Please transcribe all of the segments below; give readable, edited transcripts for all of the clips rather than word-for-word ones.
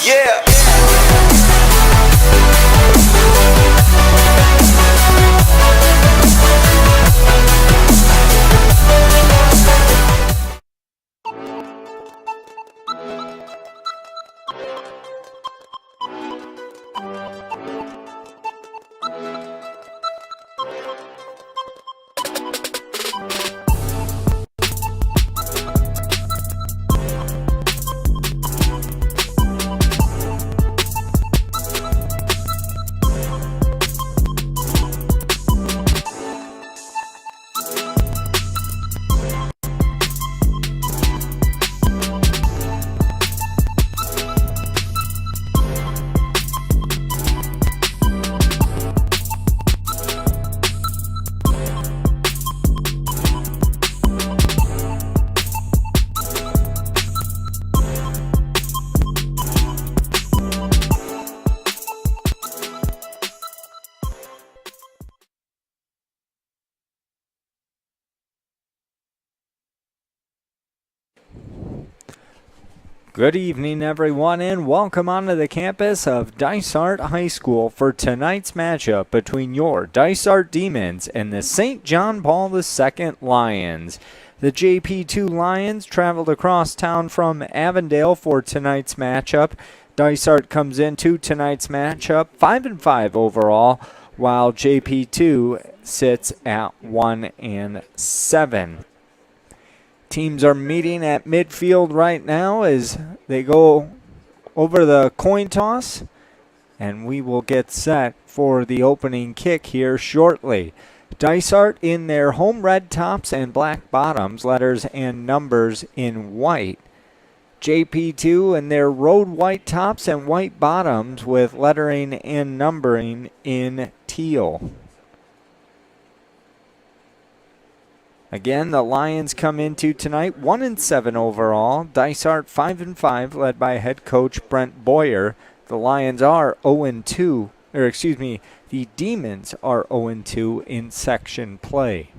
Yeah. Good evening, everyone, and welcome onto the campus of Dysart High School for tonight's matchup between your Dysart Demons and the St. John Paul II Lions. The JP2 Lions traveled across town from Avondale for tonight's matchup. Dysart comes into tonight's matchup 5-5 overall, while JP2 sits at 1-7. Teams are meeting at midfield right now as they go over the coin toss, and we will get set for the opening kick here shortly. Dysart in their home red tops and black bottoms, letters and numbers in white. JP2 in their road white tops and white bottoms with lettering and numbering in teal. Again, the Lions come into tonight 1-7 overall. Dysart 5-5, led by head coach Brent Boyer. The Lions are 0-2, the Demons are 0-2 in section play.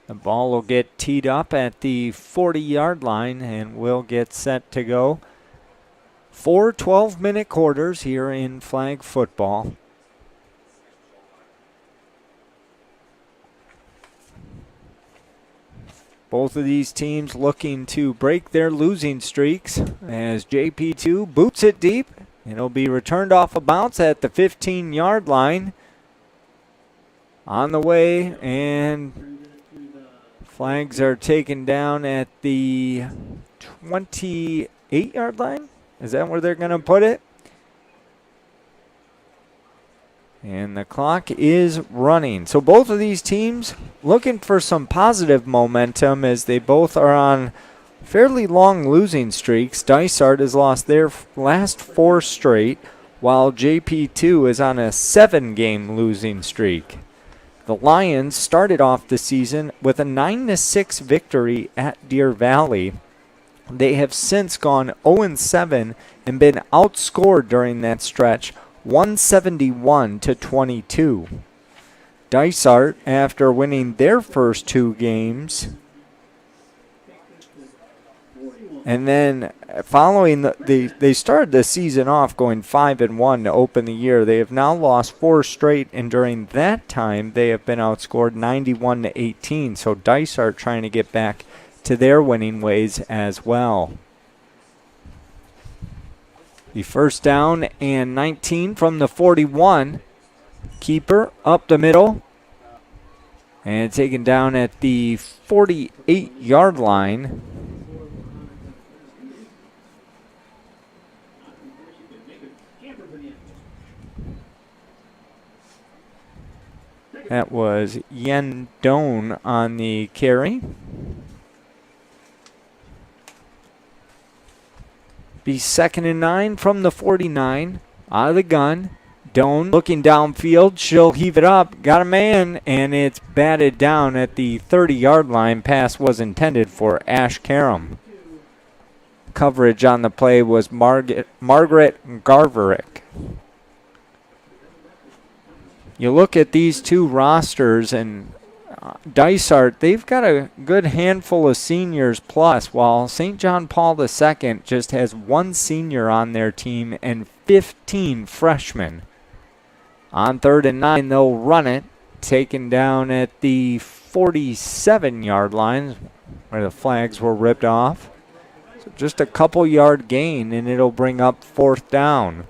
The ball will get teed up at the 40-yard line and will get set to go. 4 12-minute quarters here in flag football. Both of these teams looking to break their losing streaks as JP2 boots it deep. It'll be returned off a bounce at the 15-yard line. On the way, and flags are taken down at the 28-yard line. Is that where they're going to put it? And the clock is running. So both of these teams looking for some positive momentum as they both are on fairly long losing streaks. Dysart has lost their last 4 straight, while JP2 is on a 7-game losing streak. The Lions started off the season with a 9-6 victory at Deer Valley. They have since gone 0-7 and been outscored during that stretch 171-22. Dysart, after winning their first 2 games, and then following they started the season off going 5-1 to open the year. They have now lost 4 straight, and during that time they have been outscored 91-18. So Dysart trying to get back to their winning ways as well. The first down and 19 from the 41. Keeper up the middle and taken down at the 48-yard line. That was Yen Doan on the carry. Be 2nd and 9 from the 49. Out of the gun. Doan looking downfield. She'll heave it up. Got a man, and it's batted down at the 30-yard line. Pass was intended for Ash Karam. Coverage on the play was Margaret Garverick. You look at these 2 rosters, and Dysart, they've got a good handful of seniors plus, while St. John Paul II just has 1 senior on their team and 15 freshmen. On 3rd and 9, they'll run it, taken down at the 47-yard line where the flags were ripped off. So just a couple yard gain, and it'll bring up 4th down.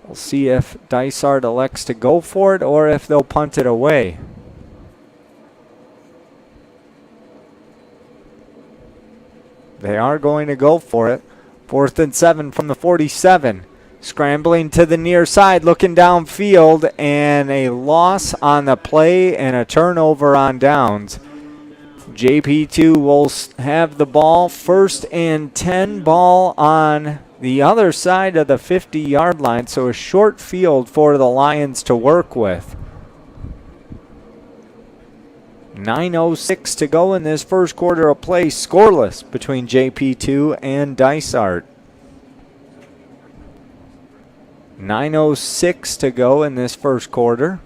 We'll see if Dysart elects to go for it or if they'll punt it away. They are going to go for it. 4th and 7 from the 47. Scrambling to the near side, looking downfield, and a loss on the play and a turnover on downs. JP2 will have the ball. 1st and 10, ball on the other side of the 50-yard line, so a short field for the Lions to work with. 9:06 to go in this first quarter of play, scoreless between JP2 and Dysart. 9:06 to go in this first quarter.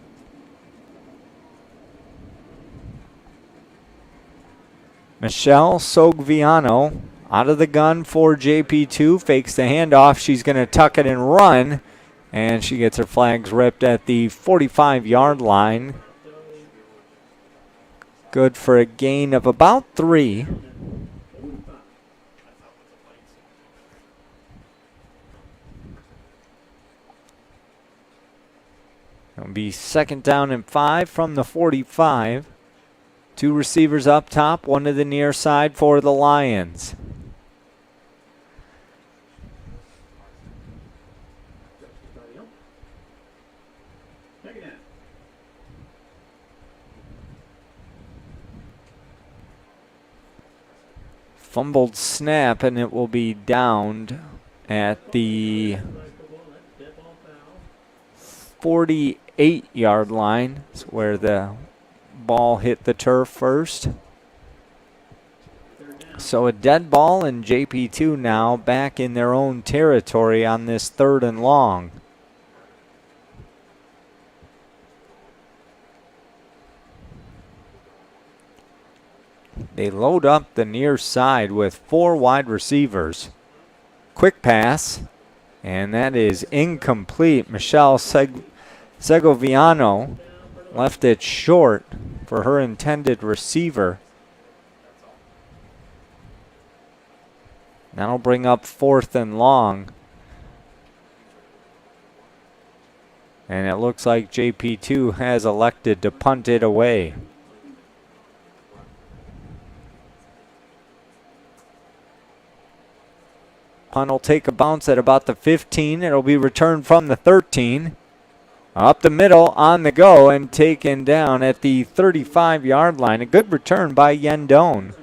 Michelle Sogviano out of the gun for JP2, fakes the handoff. She's going to tuck it and run, and she gets her flags ripped at the 45-yard line. Good for a gain of about 3. It'll be 2nd down and 5 from the 45. 2 receivers up top, 1 to the near side for the Lions. Fumbled snap, and it will be downed at the 48-yard line. It's where the ball hit the turf first. So a dead ball, and JP2 now back in their own territory on this 3rd and long. They load up the near side with 4 wide receivers. Quick pass, and that is incomplete. Michelle Segoviano left it short for her intended receiver. That'll bring up 4th and long. And it looks like JP2 has elected to punt it away. Punt will take a bounce at about the 15. It'll be returned from the 13. Up the middle, on the go, and taken down at the 35-yard line. A good return by Yendone.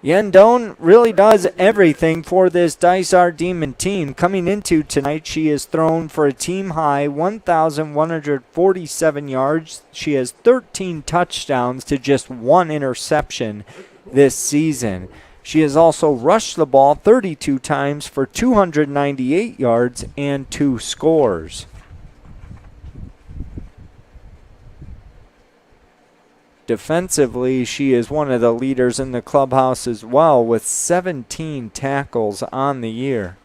Yendone really does everything for this Dysart Demon team. Coming into tonight, she has thrown for a team-high 1,147 yards. She has 13 touchdowns to just 1 interception this season. She has also rushed the ball 32 times for 298 yards and 2 scores. defensively, she is one of the leaders in the clubhouse as well with 17 tackles on the year.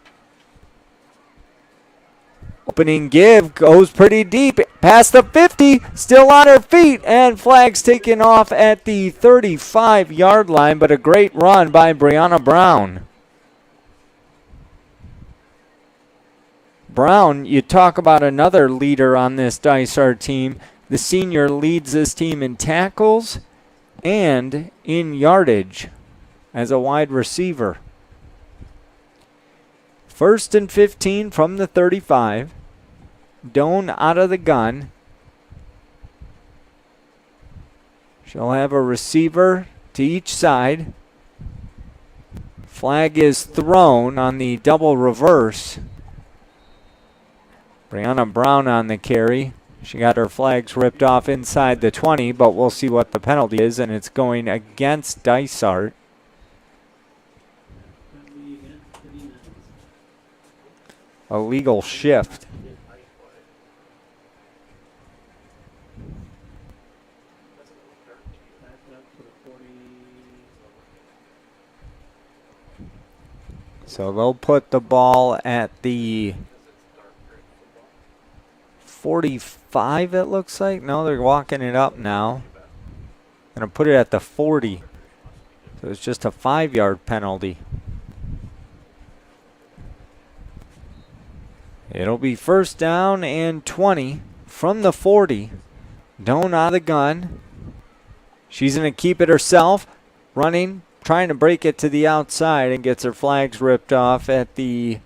Opening give goes pretty deep, past the 50, still on her feet, and flags taken off at the 35-yard line, but a great run by Brianna Brown. Brown, you talk about another leader on this Dysart team. The senior leads this team in tackles and in yardage as a wide receiver. 1st and 15 from the 35. Doan out of the gun. She'll have a receiver to each side. Flag is thrown on the double reverse. Brianna Brown on the carry. She got her flags ripped off inside the 20, but we'll see what the penalty is, and it's going against Dysart. A legal shift. So they'll put the ball at the 45, it looks like. No, they're walking it up now. Going to put it at the 40. So it's just a 5-yard penalty. It'll be 1st down and 20 from the 40. Doan out of the gun. She's going to keep it herself. Running, trying to break it to the outside, and gets her flags ripped off at the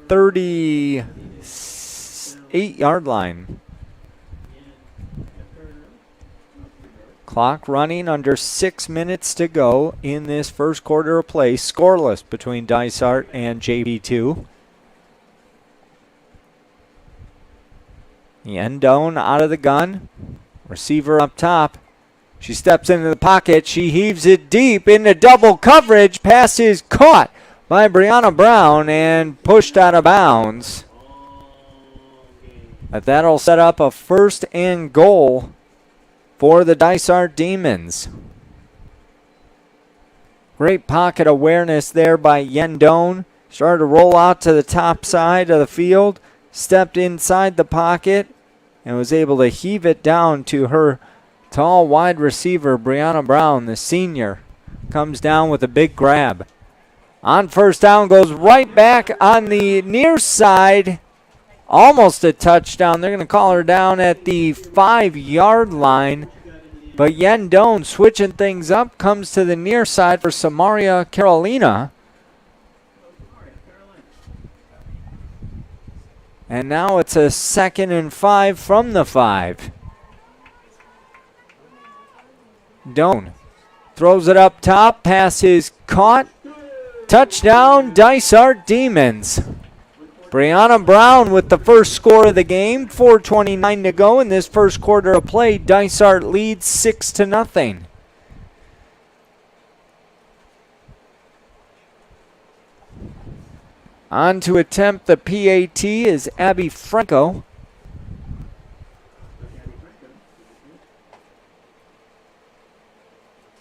38-yard line. Clock running, under 6 minutes to go in this first quarter of play. Scoreless between Dysart and JP2. Doan out of the gun. Receiver up top. She steps into the pocket. She heaves it deep into double coverage. Pass is caught by Brianna Brown and pushed out of bounds. But that'll set up a 1st and goal for the Dysart Demons. Great pocket awareness there by Doan. Started to roll out to the top side of the field. Stepped inside the pocket and was able to heave it down to her tall wide receiver, Brianna Brown, the senior. Comes down with a big grab. On 1st down, goes right back on the near side. Almost a touchdown. They're going to call her down at the 5-yard line. But Doan switching things up, comes to the near side for Samaria Carolina. And now it's a 2nd and 5 from the 5. Doan throws it up top. Pass is caught. Touchdown, Dysart Demons. Brianna Brown with the first score of the game. 4:29 to go in this first quarter of play. Dysart leads 6-0. On to attempt the PAT is Abby Franco.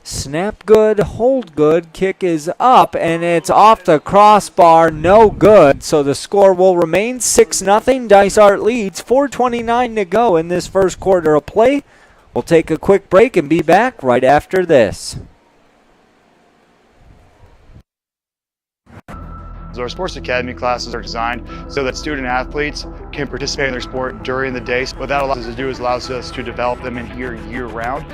Snap good, hold good, kick is up, and it's off the crossbar, no good. So the score will remain 6-0. Dysart leads, 4:29 to go in this first quarter of play. We'll take a quick break and be back right after this. Our sports academy classes are designed so that student athletes can participate in their sport during the day. What that allows us to do is allows us to develop them in here year-round.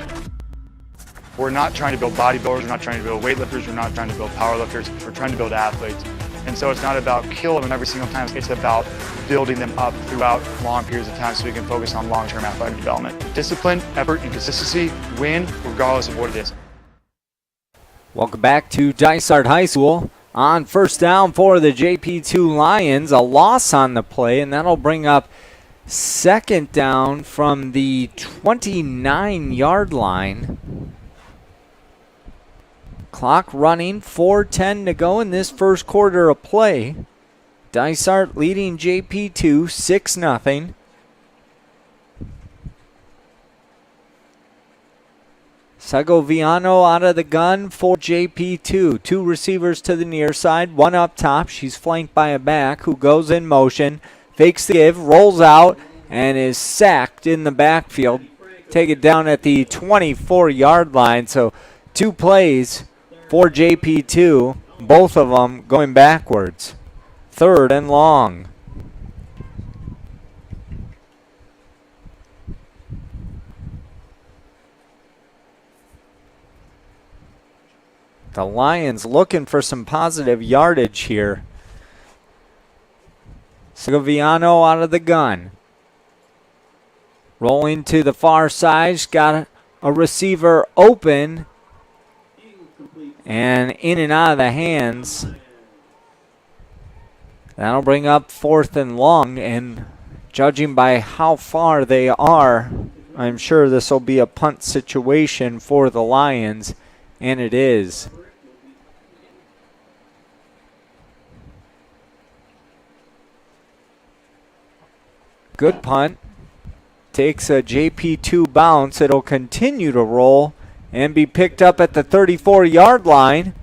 We're not trying to build bodybuilders, we're not trying to build weightlifters, we're not trying to build powerlifters, we're trying to build athletes. And so it's not about killing them every single time, it's about building them up throughout long periods of time so we can focus on long-term athletic development. Discipline, effort, and consistency win regardless of what it is. Welcome back to Dysart High School. On 1st down for the JP2 Lions, a loss on the play, and that'll bring up 2nd down from the 29-yard line. Clock running, 4:10 to go in this first quarter of play. Dysart leading JP2 6-0. Segoviano out of the gun for JP2. Two receivers to the near side, one up top. She's flanked by a back who goes in motion, fakes the give, rolls out, and is sacked in the backfield. Take it down at the 24-yard line. So 2 plays for JP2, both of them going backwards. 3rd and long. The Lions looking for some positive yardage here. Segoviano out of the gun. Rolling to the far side. She's got a receiver open. And in and out of the hands. That'll bring up 4th and long. And judging by how far they are, I'm sure this will be a punt situation for the Lions. And it is. Good punt. Takes a JP2 bounce. It'll continue to roll and be picked up at the 34-yard line.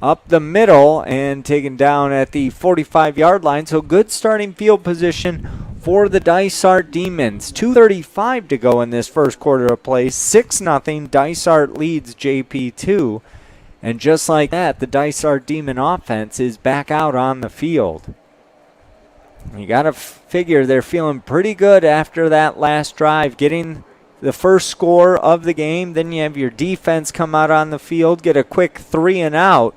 Up the middle and taken down at the 45-yard line. So good starting field position for the Dysart Demons. 2:35 to go in this first quarter of play. 6-0. Dysart leads JP2. And just like that, the Dysart Demon offense is back out on the field. You got to figure they're feeling pretty good after that last drive, getting the first score of the game. Then you have your defense come out on the field, get a quick 3 and out.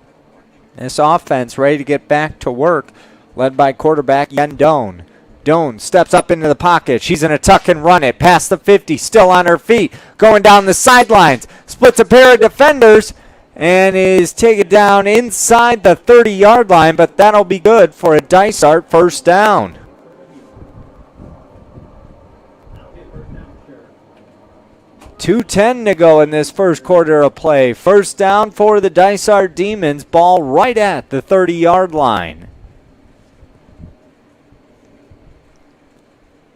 This offense ready to get back to work, led by quarterback Yen Doan. Doan steps up into the pocket. She's going to tuck and run it past the 50, still on her feet, going down the sidelines, splits a pair of defenders, and is taken down inside the 30-yard line, but that'll be good for a Dysart first down. .210 to go in this first quarter of play. First down for the Dysart Demons. Ball right at the 30-yard line.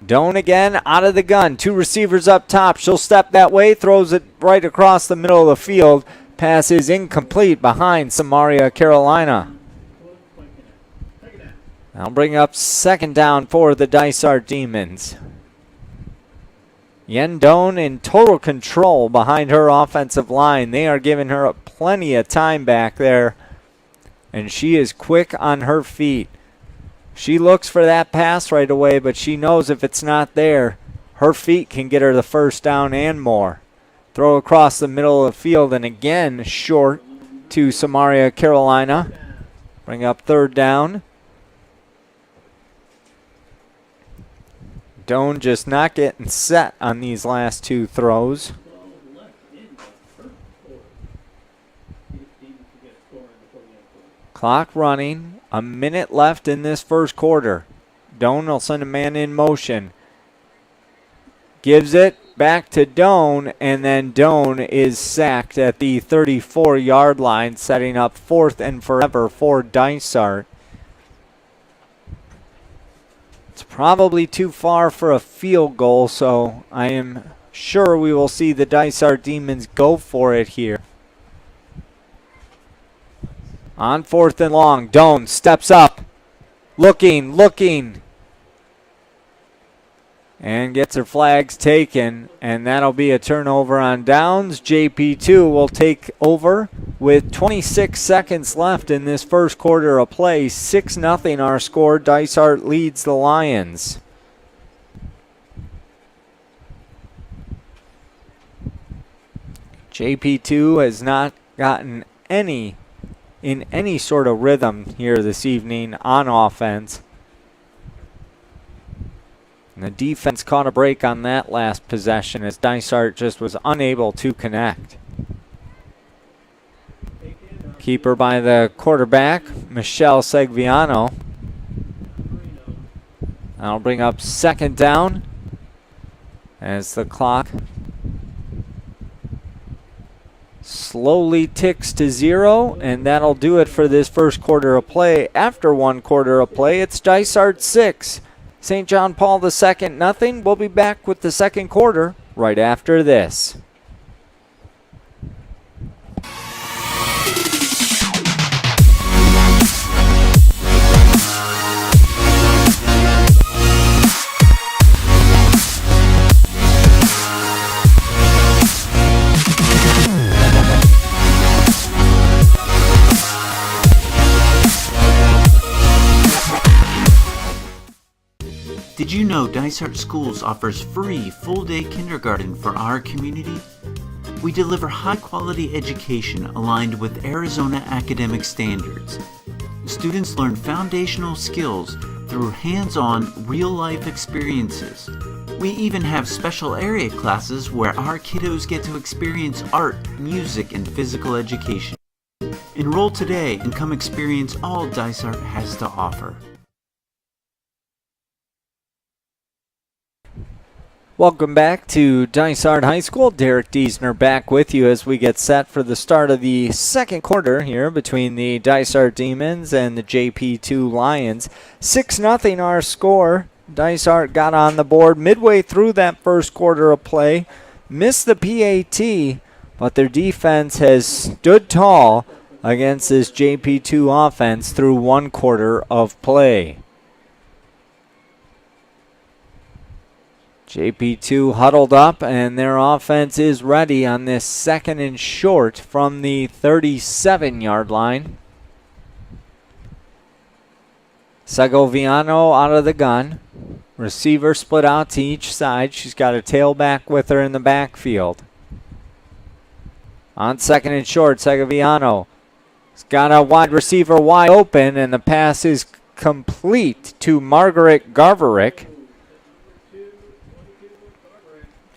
Doan again out of the gun. 2 receivers up top. She'll step that way, throws it right across the middle of the field. Pass is incomplete behind Samaria, Carolina. I'll bring up 2nd down for the Dysart Demons. Yen Doan in total control behind her offensive line. They are giving her plenty of time back there. And she is quick on her feet. She looks for that pass right away, but she knows if it's not there, her feet can get her the first down and more. Throw across the middle of the field and again short to Samaria, Carolina. Bring up 3rd down. Doan just not getting set on these last 2 throws. Clock running. A minute left in this first quarter. Doan will send a man in motion. Gives it back to Doan, and then Doan is sacked at the 34-yard line, setting up 4th and forever for Dysart. It's probably too far for a field goal, so I am sure we will see the Dysart Demons go for it here. On 4th and long, Doan steps up, looking, and gets her flags taken, and that'll be a turnover on downs. JP2 will take over with 26 seconds left in this first quarter of play. 6-0 our score. Dysart leads the Lions. JP2 has not gotten in any sort of rhythm here this evening on offense. And the defense caught a break on that last possession as Dysart just was unable to connect. Keeper by the quarterback, Michelle Segviano. That'll bring up 2nd down as the clock slowly ticks to 0, and that'll do it for this first quarter of play. After 1 quarter of play, it's Dysart 6. St. John Paul II, 0. We'll be back with the second quarter right after this. Dysart Schools offers free full-day kindergarten for our community, we deliver high-quality education aligned with Arizona academic standards. Students learn foundational skills through hands-on, real-life experiences. We even have special area classes where our kiddos get to experience art, music, and physical education. Enroll today and come experience all Dysart has to offer. Welcome back to Dysart High School. Derek Diesner back with you as we get set for the start of the second quarter here between the Dysart Demons and the JP2 Lions. 6-0 our score. Dysart got on the board midway through that first quarter of play. Missed the PAT, but their defense has stood tall against this JP2 offense through one quarter of play. JP2 huddled up, and their offense is ready on this 2nd and short from the 37-yard line. Segoviano out of the gun. Receiver split out to each side. She's got a tailback with her in the backfield. On 2nd and short, Segoviano has got a wide receiver wide open, and the pass is complete to Margaret Garverick.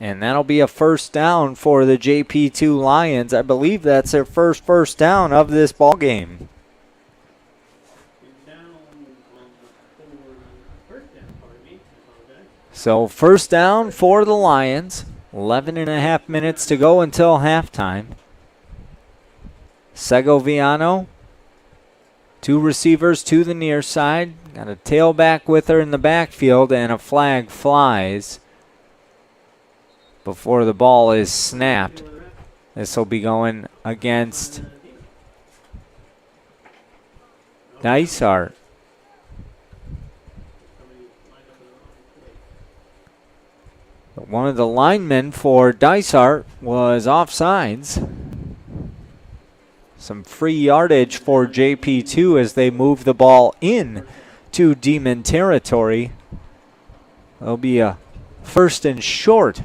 And that'll be a first down for the JP2 Lions. I believe that's their first down of this ball game. So first down for the Lions. 11 and a half minutes to go until halftime. Segoviano, two receivers to the near side. Got a tailback with her in the backfield, and a flag flies before the ball is snapped. This will be going against Dysart. One of the linemen for Dysart was offsides. Some free yardage for JP2 as they move the ball in to Demon territory. There'll be a 1st and short.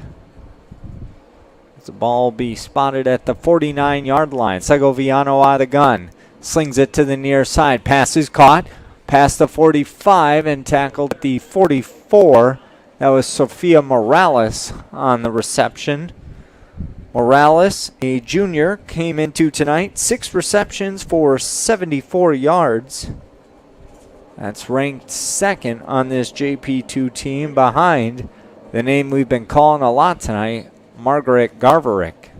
The ball will be spotted at the 49-yard line. Segoviano out of the gun. Slings it to the near side. Pass is caught. Past the 45 and tackled at the 44. That was Sophia Morales on the reception. Morales, a junior, came into tonight. 6 receptions for 74 yards. That's ranked 2nd on this JP2 team behind the name we've been calling a lot tonight, Margaret Garverick.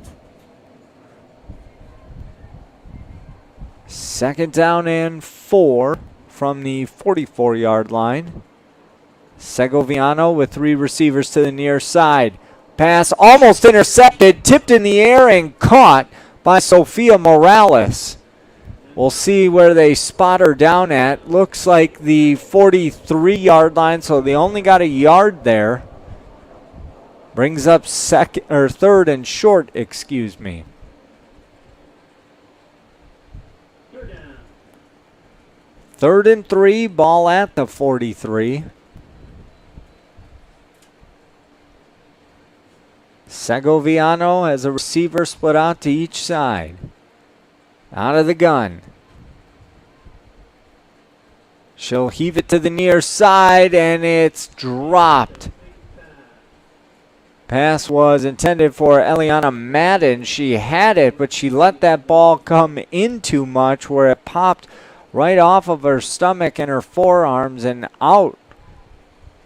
2nd down and 4 from the 44-yard line. Segoviano with 3 receivers to the near side. Pass almost intercepted, tipped in the air and caught by Sophia Morales. We'll see where they spot her down at. Looks like the 43-yard line, so they only got a yard there. Brings up 3rd and short, excuse me. Third and 3, ball at the 43. Segoviano has a receiver split out to each side. Out of the gun. She'll heave it to the near side, and it's dropped. Pass was intended for Eliana Madden. She had it, but she let that ball come in too much where it popped right off of her stomach and her forearms and out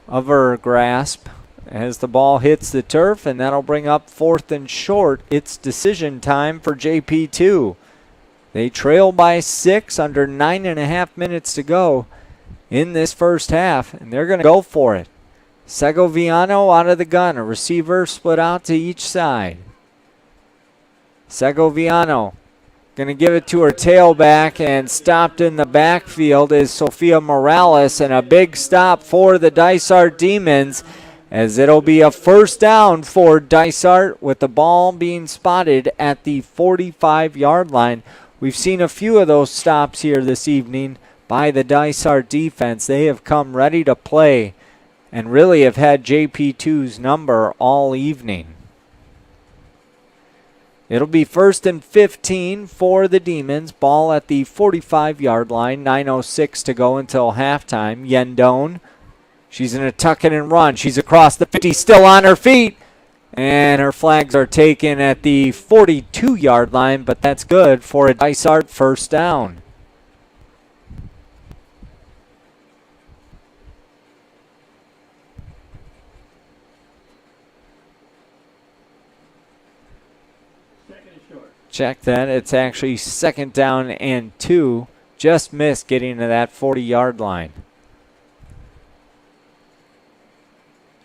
of her grasp as the ball hits the turf, and that'll bring up 4th and short. It's decision time for JP2. They trail by 6, under 9.5 minutes to go in this first half, and they're going to go for it. Segoviano out of the gun, a receiver split out to each side. Segoviano going to give it to her tailback, and stopped in the backfield is Sophia Morales, and a big stop for the Dysart Demons, as it'll be a first down for Dysart with the ball being spotted at the 45-yard line. We've seen a few of those stops here this evening by the Dysart defense. They have come ready to play and really have had JP2's number all evening. It'll be 1st and 15 for the Demons. Ball at the 45-yard line. 9:06 to go until halftime. Yendone, she's going to tuck it and run. She's across the 50, still on her feet. And her flags are taken at the 42-yard line, but that's good for a Dysart first down. Check that. It's actually 2nd down and 2. Just missed getting to that 40-yard line.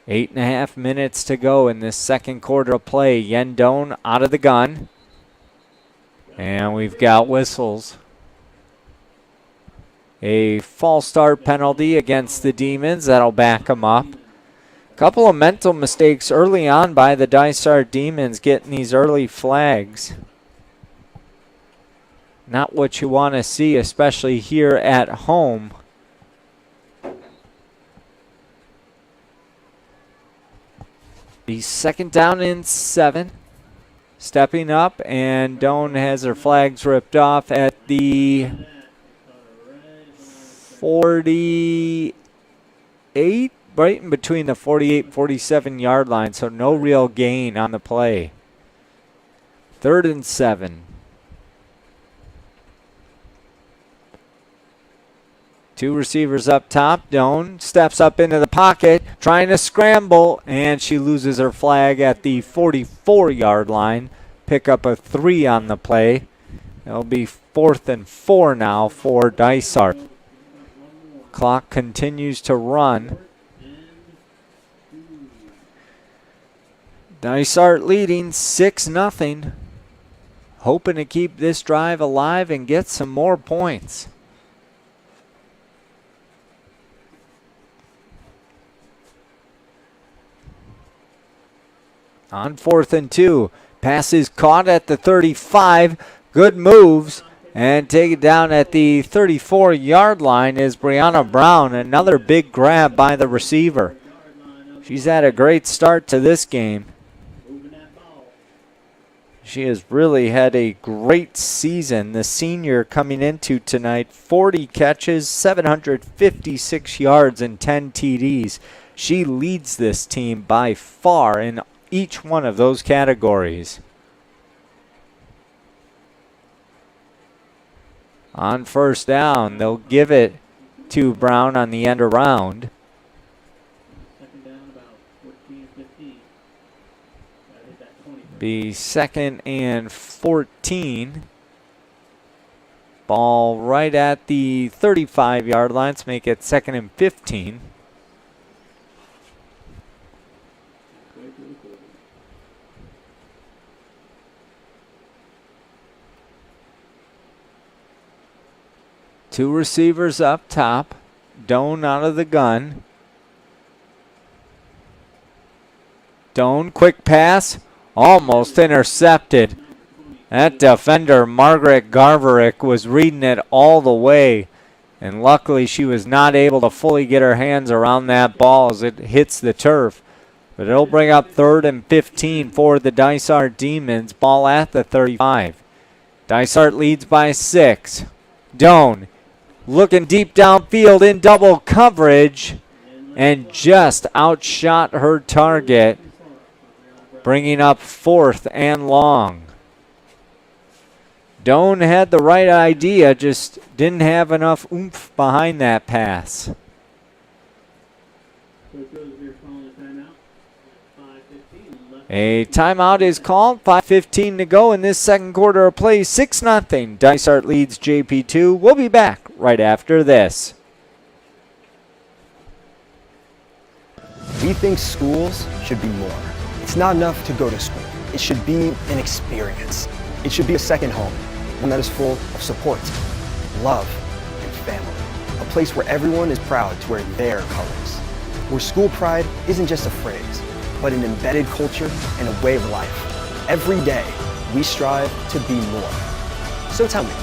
8.5 minutes to go in this second quarter of play. Yendone out of the gun. And we've got whistles. A false start penalty against the Demons. That'll back them up. Couple of mental mistakes early on by the Dysart Demons getting these early flags. Not what you want to see, especially here at home. The 2nd down and 7. Stepping up, and Doan has her flags ripped off at the 48, right in between the 48 and 47 yard line, so no real gain on the play. 3rd and 7. 2 receivers up top. Doan steps up into the pocket, trying to scramble, and she loses her flag at the 44-yard line. Pick up a 3 on the play. It'll be 4th and 4 now for Dysart. Clock continues to run. Dysart leading 6-0. Hoping to keep this drive alive and get some more points. On 4th and 2, pass is caught at the 35. Good moves, and take it down at the 34-yard line is Brianna Brown. Another big grab by the receiver. She's had a great start to this game. She has really had a great season. The senior coming into tonight, 40 catches, 756 yards, and 10 TDs. She leads this team by far in each one of those categories. On 1st down, they'll give it to Brown on the end around. Be 2nd and 14. Ball right at the 35-yard line. Let's make it 2nd and 15. Two receivers up top. Doan out of the gun. Doan, quick pass. Almost intercepted. That defender, Margaret Garverick, was reading it all the way. And luckily she was not able to fully get her hands around that ball as it hits the turf. But it'll bring up 3rd and 15 for the Dysart Demons. Ball at the 35. Dysart leads by 6. Doan looking deep downfield in double coverage and just outshot her target, bringing up 4th and long. Doan had the right idea, just didn't have enough oomph behind that pass. A timeout is called. 5:15 to go in this second quarter of play. 6-0. Dysart leads JP2. We'll be back right after this. We think schools should be more. It's not enough to go to school. It should be an experience. It should be a second home, one that is full of support, love, and family. A place where everyone is proud to wear their colors. Where school pride isn't just a phrase, but an embedded culture and a way of life. Every day, we strive to be more. So tell me,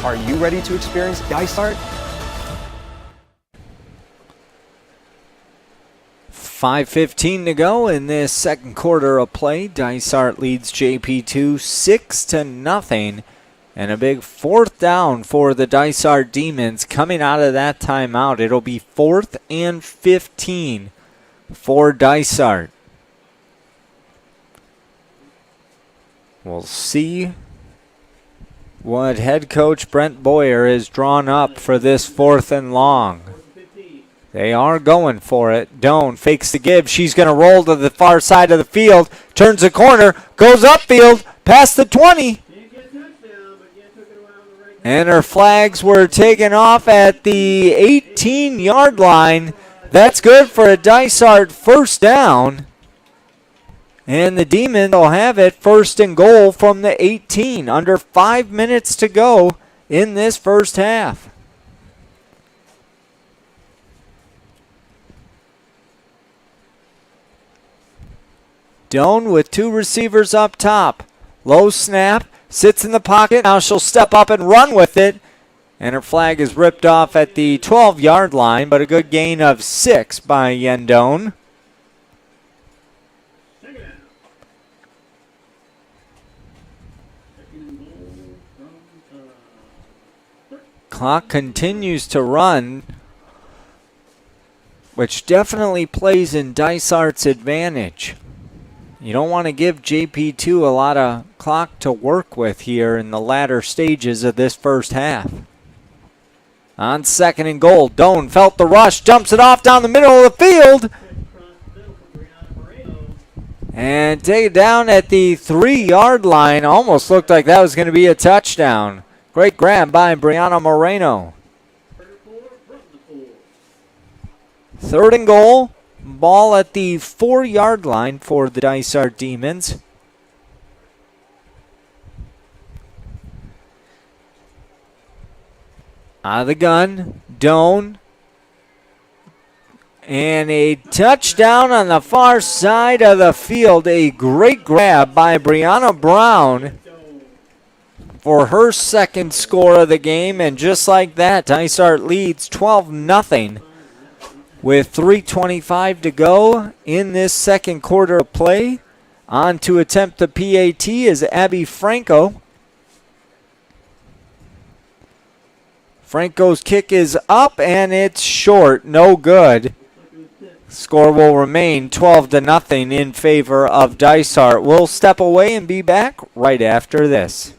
are you ready to experience Dysart? 5:15 to go in this second quarter of play. Dysart leads JP2 6-0. And a big fourth down for the Dysart Demons coming out of that timeout. It'll be 4th and 15 for Dysart. We'll see what head coach Brent Boyer has drawn up for this 4th and long. They are going for it. Doan fakes the give. She's going to roll to the far side of the field. Turns the corner. Goes upfield. Past the 20. And her flags were taken off at the 18-yard line. That's good for a Dysart first down. And the Demons will have it 1st and goal from the 18. Under 5 minutes to go in this first half. Doan with 2 receivers up top. Low snap. Sits in the pocket. Now she'll step up and run with it. And her flag is ripped off at the 12-yard line, but a good gain of 6 by Yendone. Clock continues to run, which definitely plays in Dysart's advantage. You don't want to give JP2 a lot of clock to work with here in the latter stages of this first half. On 2nd and goal, Doan felt the rush, jumps it off down the middle of the field. And take it down at the 3-yard line. Almost looked like that was going to be a touchdown. Great grab by Brianna Moreno. 3rd and goal. Ball at the 4-yard line for the Dysart Demons. Out of the gun, Doan. And a touchdown on the far side of the field. A great grab by Brianna Brown for her 2nd score of the game. And just like that, Dysart leads 12-0. With 3:25 to go in this second quarter of play. On to attempt the PAT is Abby Franco. Franco's kick is up and it's short. No good. Score will remain 12-0 in favor of Dysart. We'll step away and be back right after this.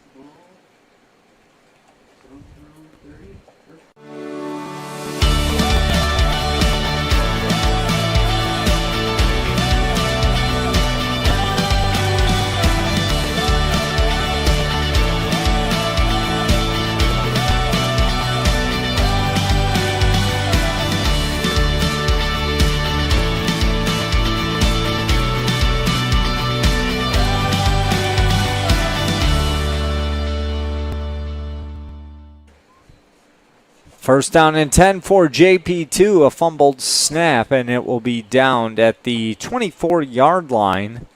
First down and 10 for JP2, a fumbled snap, and it will be downed at the 24-yard line.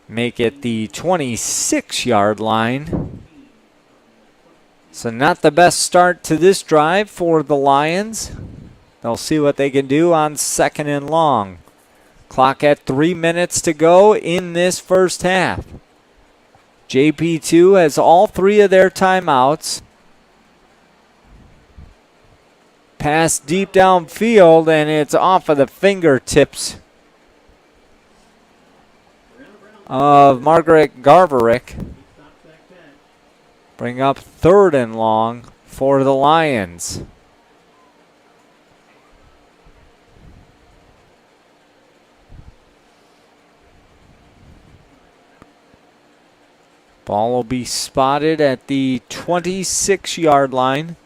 Make it the 26-yard line. So not the best start to this drive for the Lions. They'll see what they can do on 2nd and long. Clock at 3 minutes to go in this first half. JP2 has all 3 of their timeouts. Pass deep downfield, and it's off of the fingertips of Margaret Garverick. Bring up 3rd and long for the Lions. Ball will be spotted at the 26-yard line.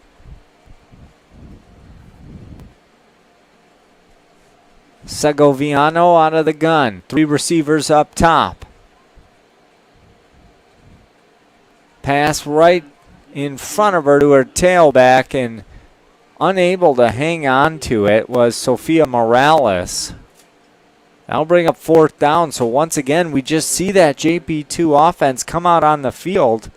Segoviano out of the gun. 3 receivers up top. Pass right in front of her to her tailback, and unable to hang on to it was Sophia Morales. That'll bring up 4th down. So once again, we just see that JP2 offense come out on the field,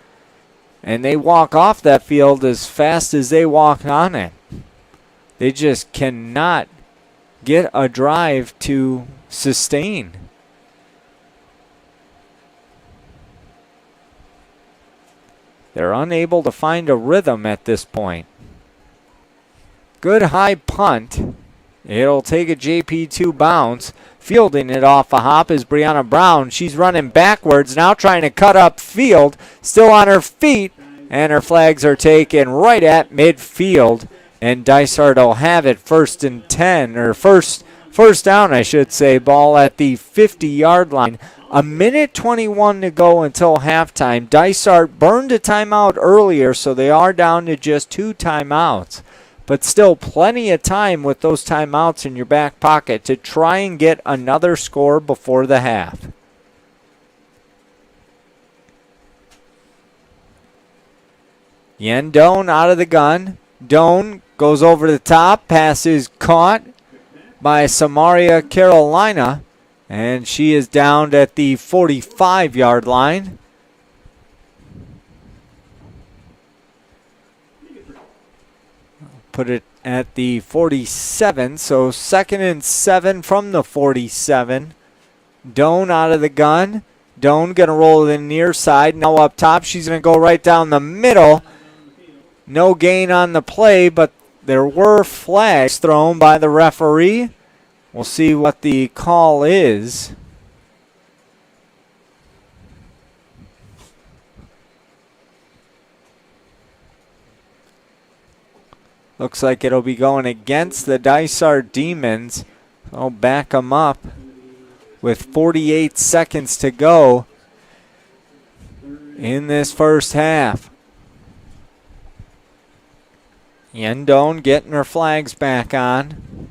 and they walk off that field as fast as they walk on it. They just cannot get a drive to sustain. They're unable to find a rhythm at this point. Good high punt. It'll take a JP2 bounce. Fielding it off a hop is Brianna Brown. She's running backwards, now trying to cut up field. Still on her feet, and her flags are taken right at midfield. And Dysart will have it first and 10, or first down, I should say. Ball at the 50-yard line. A minute 21 to go until halftime. Dysart burned a timeout earlier, so they are down to just 2 timeouts. But still plenty of time with those timeouts in your back pocket to try and get another score before the half. Yen Doan out of the gun. Doan goes over the top. Pass is caught by Samaria Carolina. And she is downed at the 45-yard line. Put it at the 47, so 2nd and 7 from the 47. Doan out of the gun. Doan going to roll it in near side. Now up top, she's going to go right down the middle. No gain on the play, but there were flags thrown by the referee. We'll see what the call is. Looks like it'll be going against the Dysart Demons. I'll back them up with 48 seconds to go in this first half. Yendone getting her flags back on.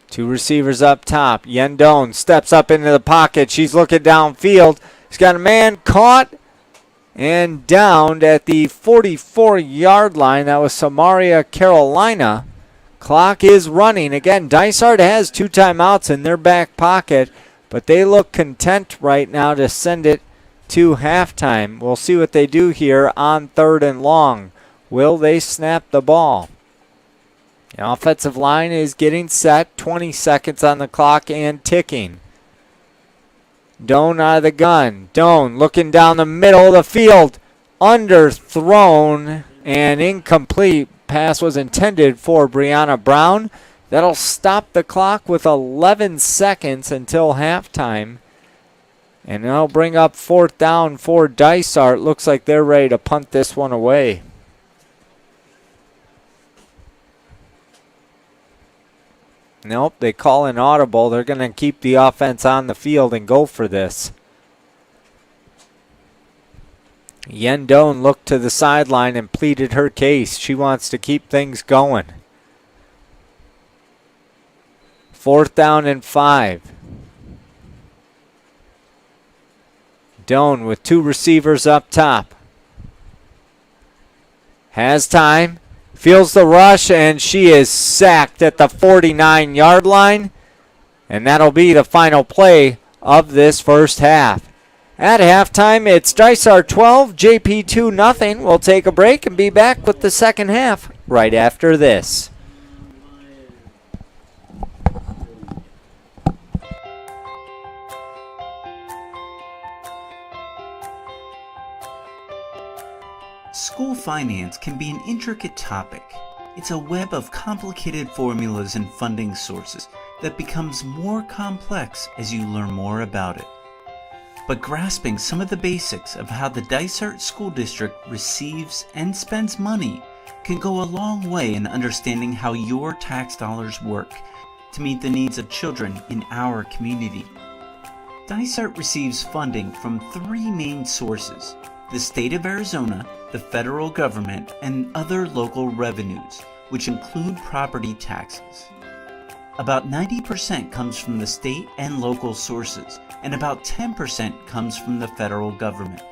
Two receivers up top. Yendone steps up into the pocket. She's looking downfield. She's got a man caught and downed at the 44-yard line. That was Samaria Carolina. Clock is running. Again, Dysart has 2 timeouts in their back pocket, but they look content right now to send it to halftime. We'll see what they do here on 3rd and long. Will they snap the ball? The offensive line is getting set. 20 seconds on the clock and ticking. Doan out of the gun. Doan looking down the middle of the field. Underthrown and incomplete. Pass was intended for Brianna Brown. That'll stop the clock with 11 seconds until halftime. And that'll bring up 4th down for Dysart. Looks like they're ready to punt this one away. Nope, they call an audible. They're going to keep the offense on the field and go for this. Yendone looked to the sideline and pleaded her case. She wants to keep things going. 4th down and 5. Doan with 2 receivers up top. Has time. Feels the rush, and she is sacked at the 49-yard line. And that'll be the final play of this first half. At halftime, it's Dysart 12, JP2 nothing. We'll take a break and be back with the second half right after this. School finance can be an intricate topic. It's a web of complicated formulas and funding sources that becomes more complex as you learn more about it. But grasping some of the basics of how the Dysart School District receives and spends money can go a long way in understanding how your tax dollars work to meet the needs of children in our community. Dysart receives funding from 3 main sources: the state of Arizona, the federal government, and other local revenues, which include property taxes. About 90% comes from the state and local sources, and about 10% comes from the federal government.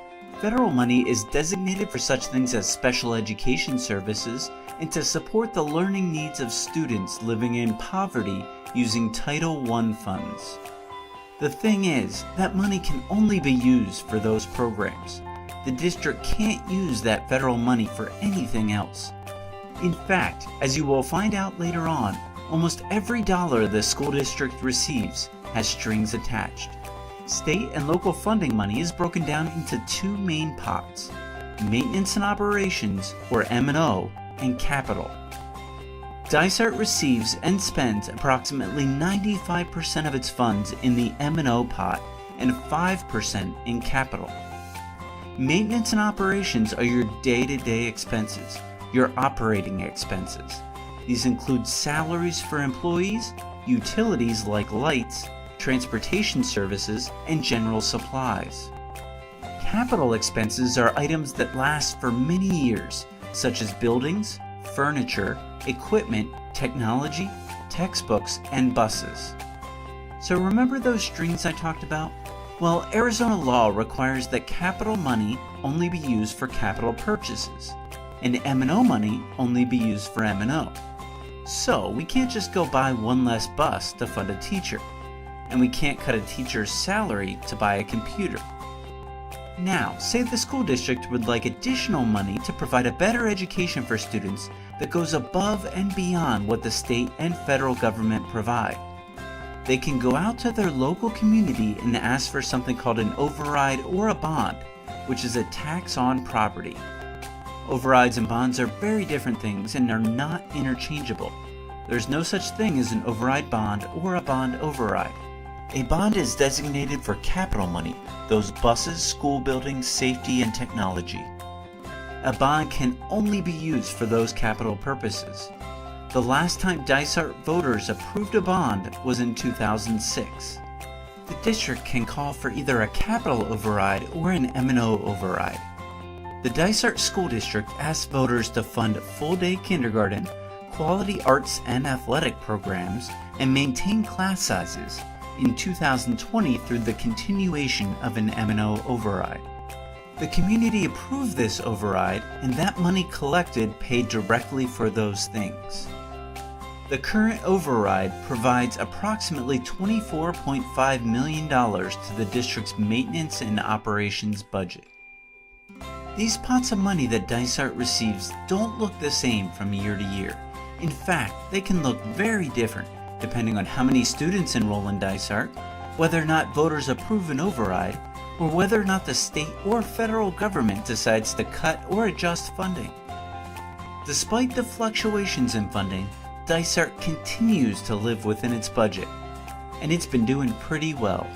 Federal money is designated for such things as special education services and to support the learning needs of students living in poverty using Title I funds. The thing is, that money can only be used for those programs. The district can't use that federal money for anything else. In fact, as you will find out later on, almost every dollar the school district receives has strings attached. State and local funding money is broken down into two main pots: maintenance and operations, or M&O, and capital. Dysart receives and spends approximately 95% of its funds in the M&O pot and 5% in capital. Maintenance and operations are your day-to-day expenses, your operating expenses. These include salaries for employees, utilities like lights, transportation services, and general supplies. Capital expenses are items that last for many years, such as buildings, furniture, equipment, technology, textbooks, and buses. So remember those strings I talked about? Well, Arizona law requires that capital money only be used for capital purchases, and M&O money only be used for M&O. So we can't just go buy one less bus to fund a teacher, and we can't cut a teacher's salary to buy a computer. Now, say the school district would like additional money to provide a better education for students that goes above and beyond what the state and federal government provide. They can go out to their local community and ask for something called an override or a bond, which is a tax on property. Overrides and bonds are very different things and are not interchangeable. There's no such thing as an override bond or a bond override. A bond is designated for capital money, those buses, school buildings, safety, and technology. A bond can only be used for those capital purposes. The last time Dysart voters approved a bond was in 2006. The district can call for either a capital override or an M&O override. The Dysart School District asked voters to fund full-day kindergarten, quality arts and athletic programs, and maintain class sizes in 2020 through the continuation of an M&O override. The community approved this override, and that money collected paid directly for those things. The current override provides approximately $24.5 million to the district's maintenance and operations budget. These pots of money that Dysart receives don't look the same from year to year. In fact, they can look very different depending on how many students enroll in Dysart, whether or not voters approve an override, or whether or not the state or federal government decides to cut or adjust funding. Despite the fluctuations in funding, Dysart continues to live within its budget, and it's been doing pretty well.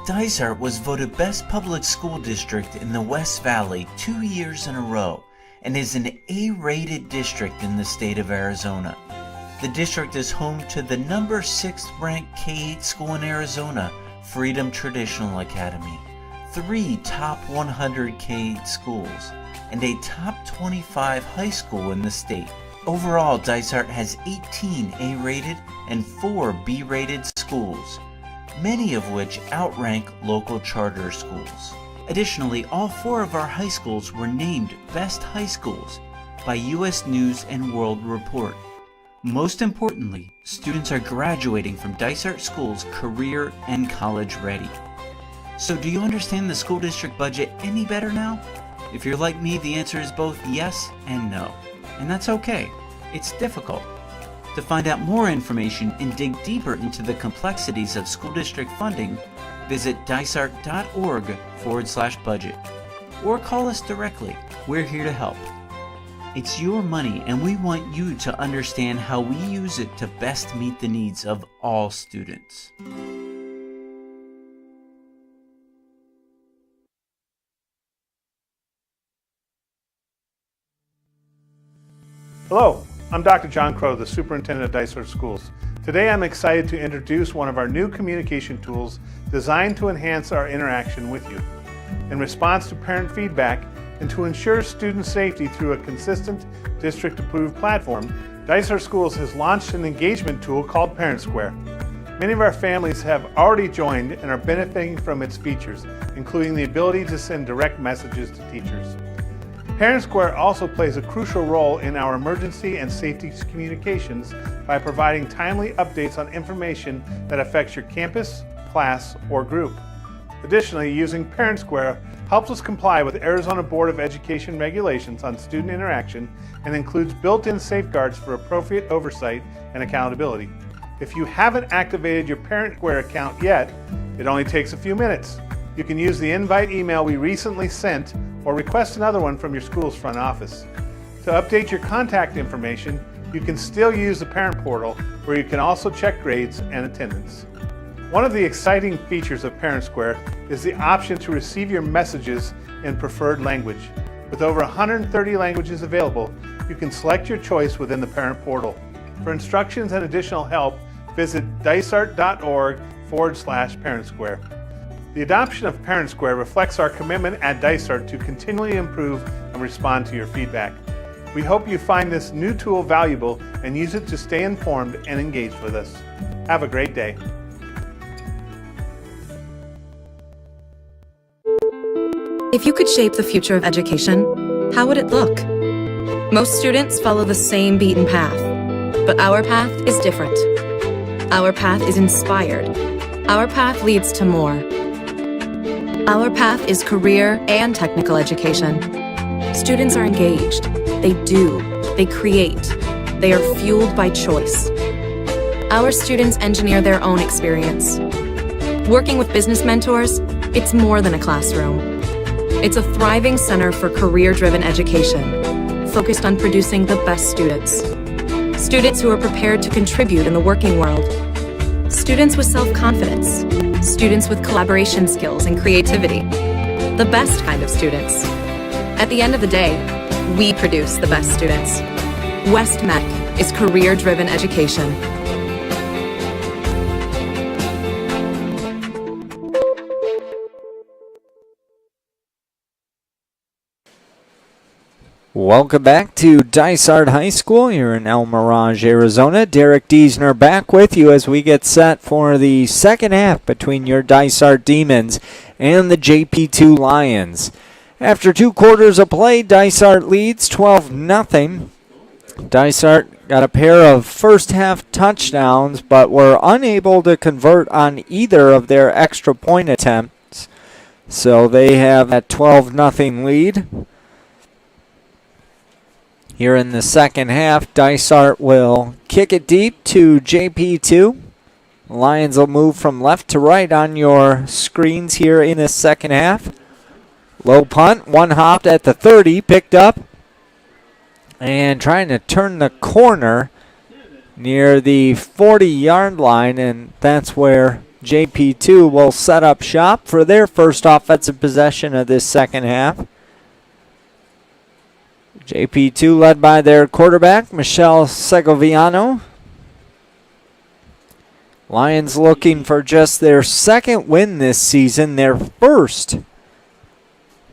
Dysart was voted Best Public School District in the West Valley 2 years in a row and is an A-rated district in the state of Arizona. The district is home to the number 6th ranked K-8 school in Arizona, Freedom Traditional Academy, 3 top 100 K-8 schools, and a top 25 high school in the state. Overall, Dysart has 18 A-rated and 4 B-rated schools, many of which outrank local charter schools. Additionally, all 4 of our high schools were named Best High Schools by U.S. News and World Report. Most importantly, students are graduating from Dysart schools career and college ready. So do you understand the school district budget any better now? If you're like me, the answer is both yes and no. And that's okay. It's difficult. To find out more information and dig deeper into the complexities of school district funding, visit dysart.org/budget or call us directly. We're here to help. It's your money, and we want you to understand how we use it to best meet the needs of all students. Hello, I'm Dr. John Crow, the Superintendent of Dysart Schools. Today I'm excited to introduce one of our new communication tools designed to enhance our interaction with you. In response to parent feedback and to ensure student safety through a consistent district-approved platform, Dysart Schools has launched an engagement tool called Parent Square. Many of our families have already joined and are benefiting from its features, including the ability to send direct messages to teachers. Parent Square also plays a crucial role in our emergency and safety communications by providing timely updates on information that affects your campus, class, or group. Additionally, using Parent Square helps us comply with Arizona Board of Education regulations on student interaction and includes built-in safeguards for appropriate oversight and accountability. If you haven't activated your Parent Square account yet, it only takes a few minutes. You can use the invite email we recently sent or request another one from your school's front office. To update your contact information, you can still use the parent portal where you can also check grades and attendance. One of the exciting features of Parent Square is the option to receive your messages in preferred language. With over 130 languages available, you can select your choice within the parent portal. For instructions and additional help, visit dysart.org/parentsquare. The adoption of Parent Square reflects our commitment at Dysart to continually improve and respond to your feedback. We hope you find this new tool valuable and use it to stay informed and engaged with us. Have a great day. If you could shape the future of education, how would it look? Most students follow the same beaten path, but our path is different. Our path is inspired. Our path leads to more. Our path is career and technical education. Students are engaged. They do. They create. They are fueled by choice. Our students engineer their own experience. Working with business mentors, it's more than a classroom. It's a thriving center for career-driven education, focused on producing the best students. Students who are prepared to contribute in the working world. Students with self-confidence. Students with collaboration skills and creativity. The best kind of students. At the end of the day, we produce the best students. West Mech is career-driven education. Welcome back to Dysart High School here in El Mirage, Arizona. Derek Diesner back with you as we get set for the second half between your Dysart Demons and the JP2 Lions. After 2 quarters of play, Dysart leads 12-0. Dysart got a pair of first half touchdowns, but were unable to convert on either of their extra point attempts. So they have that 12-0 lead. Here in the second half, Dysart will kick it deep to JP2. Lions will move from left to right on your screens here in the second half. Low punt, one hopped at the 30, picked up, and trying to turn the corner near the 40-yard line, and that's where JP2 will set up shop for their first offensive possession of this second half. JP2 led by their quarterback, Michelle Segoviano. Lions looking for just their second win this season, their first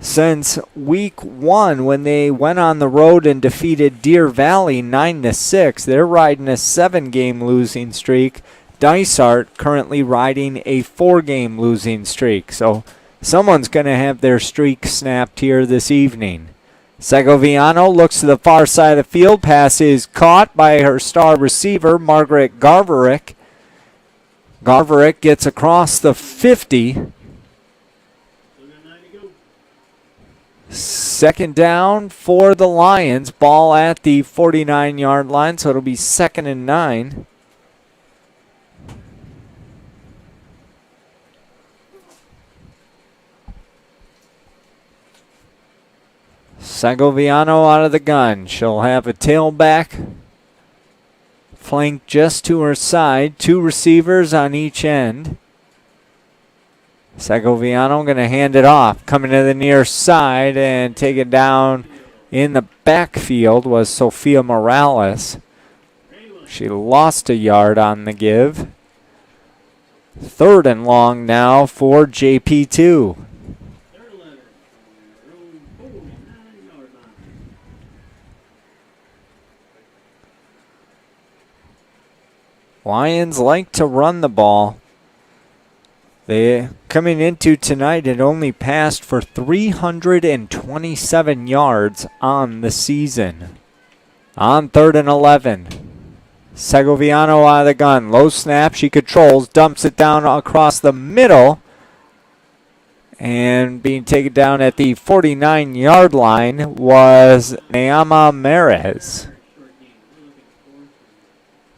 since week 1 when they went on the road and defeated Deer Valley 9-6. They're riding a 7-game losing streak. Dysart currently riding a 4-game losing streak. So someone's going to have their streak snapped here this evening. Segoviano looks to the far side of the field. Pass is caught by her star receiver, Margaret Garverick. Garverick gets across the 50. Second down for the Lions. Ball at the 49-yard line, so it'll be 2nd and 9. Segoviano out of the gun. She'll have a tailback flank just to her side. 2 receivers on each end. Segoviano going to hand it off. Coming to the near side and take it down in the backfield was Sophia Morales. She lost a yard on the give. 3rd and long now for JP2. Lions like to run the ball. They, coming into tonight, had only passed for 327 yards on the season. On 3rd and 11. Segoviano out of the gun. Low snap. She controls. Dumps it down across the middle. And being taken down at the 49-yard line was Neama Merez.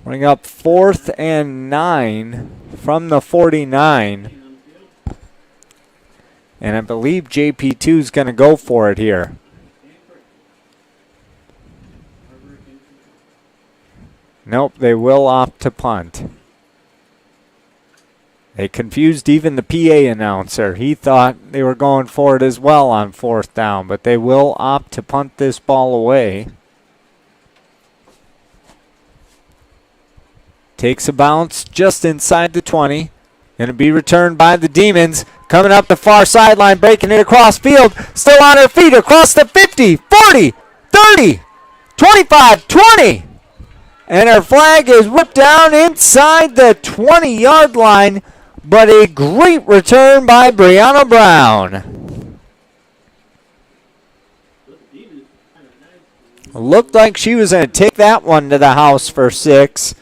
Bring up 4th and 9 from the 49. And I believe JP2 is going to go for it here. Nope, they will opt to punt. They confused even the PA announcer. He thought they were going for it as well on 4th down, but they will opt to punt this ball away. Takes a bounce just inside the 20. Going to be returned by the Demons. Coming up the far sideline, breaking it across field. Still on her feet across the 50, 40, 30, 25, 20. And her flag is whipped down inside the 20-yard line. But a great return by Brianna Brown. Looked like she was going to take that one to the house for 6.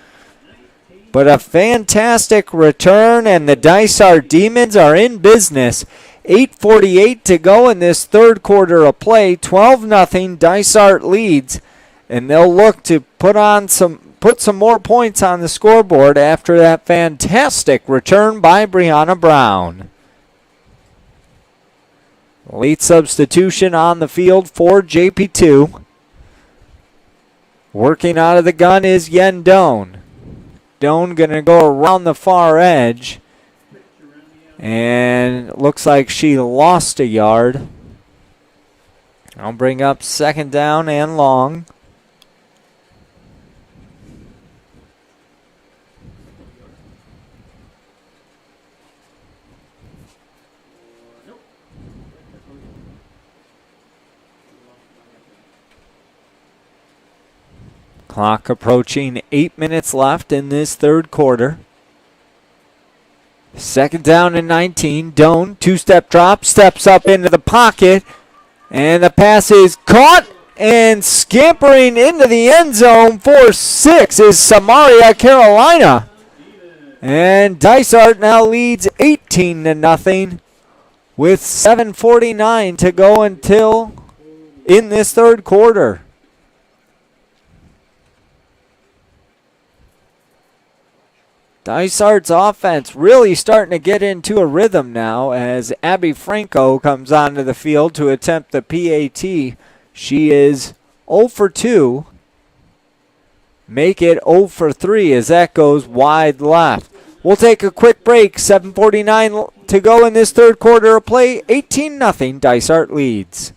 But a fantastic return, and the Dysart Demons are in business. 8:48 to go in this third quarter of play. 12-0, Dysart leads. And they'll look to put some more points on the scoreboard after that fantastic return by Brianna Brown. Late substitution on the field for JP2. Working out of the gun is Yen Doan. Doan going to go around the far edge. And looks like she lost a yard. I'll bring up 2nd down and long. Clock approaching 8 minutes left in this third quarter. 2nd down and 19. Doan, 2-step drop, steps up into the pocket. And the pass is caught and scampering into the end zone for 6 is Samaria Carolina. And Dysart now leads 18-0 with 7:49 to go until in this third quarter. Dysart's offense really starting to get into a rhythm now as Abby Franco comes onto the field to attempt the PAT. She is 0 for 2. Make it 0 for 3 as that goes wide left. We'll take a quick break. 7:49 to go in this third quarter of play. 18-0, Dysart leads.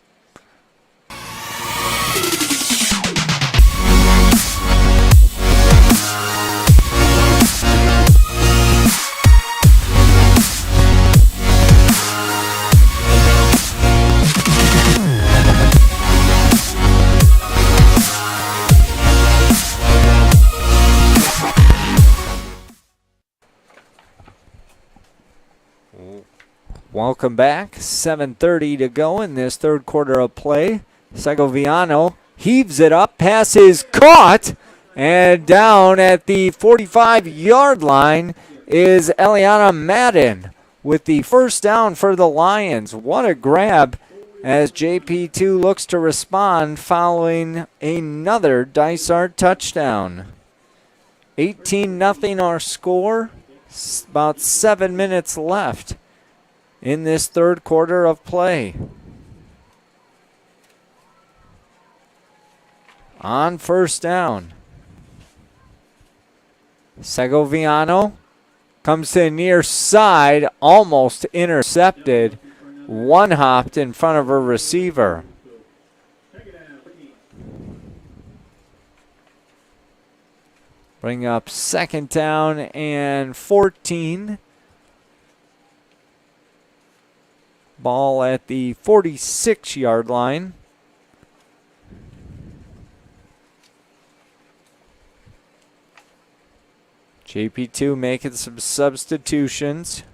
Welcome back. 7:30 to go in this third quarter of play. Segoviano heaves it up. Pass is caught. And down at the 45-yard line is Eliana Madden with the first down for the Lions. What a grab as JP2 looks to respond following another Dysart touchdown. 18-0 our score. About 7 minutes left in this third quarter of play. On first down, Segoviano comes to the near side, almost intercepted, one-hopped in front of her receiver. Bring up 2nd down and 14. Ball at the 46-yard line. JP2 making some substitutions.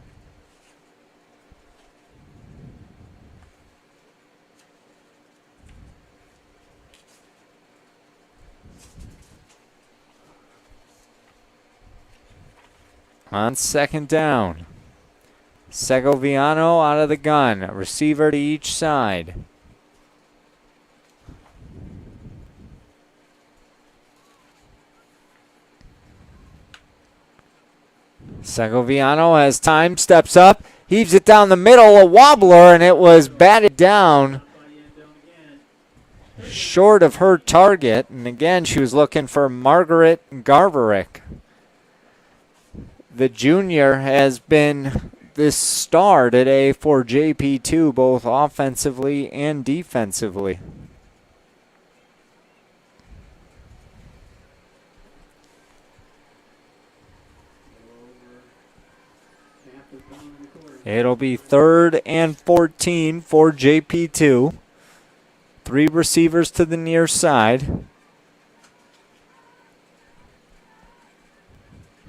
On 2nd down, Segoviano out of the gun. A receiver to each side. Segoviano has time, steps up, heaves it down the middle, a wobbler, and it was batted down short of her target. And again, she was looking for Margaret Garverick. The junior has been this star today for JP2, both offensively and defensively. It'll be 3rd and 14 for JP2. 3 receivers to the near side.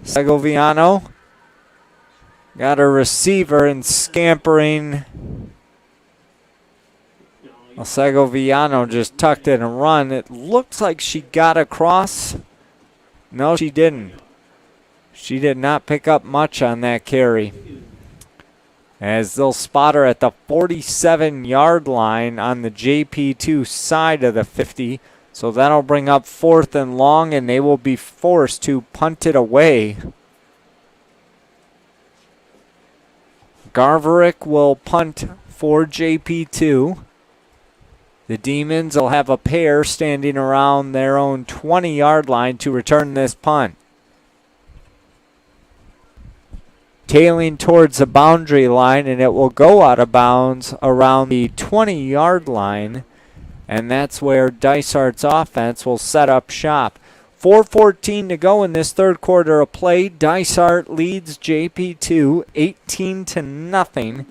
Segoviano got a receiver and scampering. Well, Segoviano just tucked it and run. It looks like she got across. No, she didn't. She did not pick up much on that carry, as they'll spot her at the 47-yard line on the JP2 side of the 50. So that'll bring up 4th and long, and they will be forced to punt it away. Garverick will punt for JP2. The Demons will have a pair standing around their own 20-yard line to return this punt. Tailing towards the boundary line, and it will go out of bounds around the 20-yard line, and that's where Dysart's offense will set up shop. 4:14 to go in this third quarter of play. Dysart leads JP2 18-0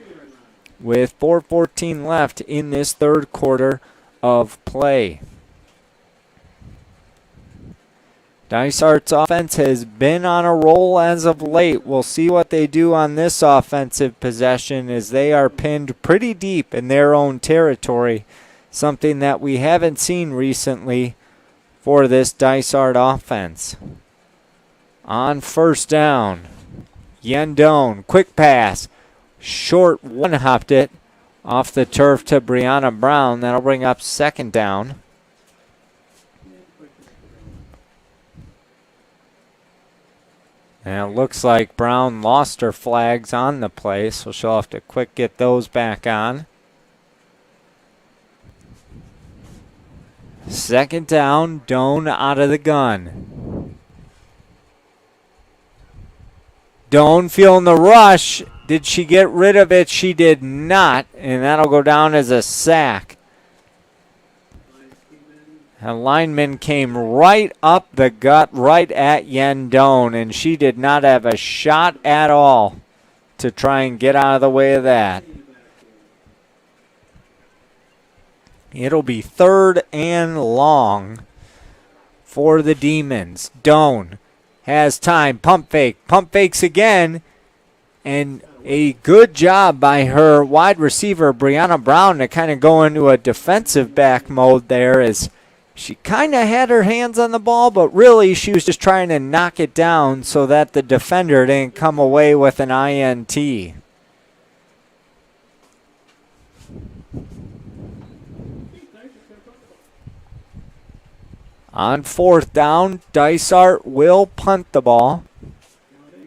with 4:14 left in this third quarter of play. Dysart's offense has been on a roll as of late. We'll see what they do on this offensive possession, as they are pinned pretty deep in their own territory, something that we haven't seen recently for this Dysart offense. On first down, Yendone, quick pass, short one-hopped it off the turf to Brianna Brown. That'll bring up 2nd down. And it looks like Brown lost her flags on the play, so she'll have to quick get those back on. 2nd down, Doan out of the gun. Doan feeling the rush. Did she get rid of it? She did not, and that'll go down as a sack. A lineman came right up the gut, right at Yendone, and she did not have a shot at all to try and get out of the way of that. It'll be 3rd and long for the Demons. Doan has time, pump fakes again, and a good job by her wide receiver, Brianna Brown, to kind of go into a defensive back mode there, as she kind of had her hands on the ball, but really she was just trying to knock it down so that the defender didn't come away with an INT. On 4th down, Dysart will punt the ball.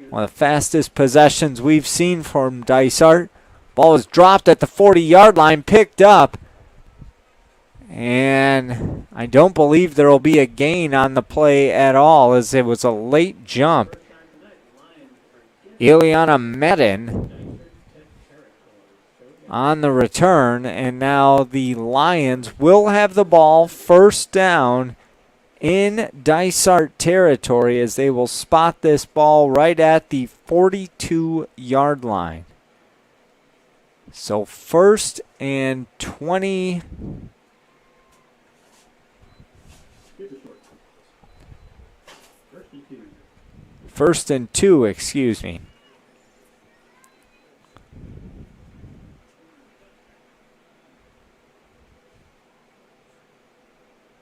One of the fastest possessions we've seen from Dysart. Ball is dropped at the 40-yard line, picked up. And I don't believe there will be a gain on the play at all, as it was a late jump. Ileana Medin on the return, and now the Lions will have the ball 1st down in Dysart territory, as they will spot this ball right at the 42-yard line. So 1st and 20. 1st and 2, excuse me.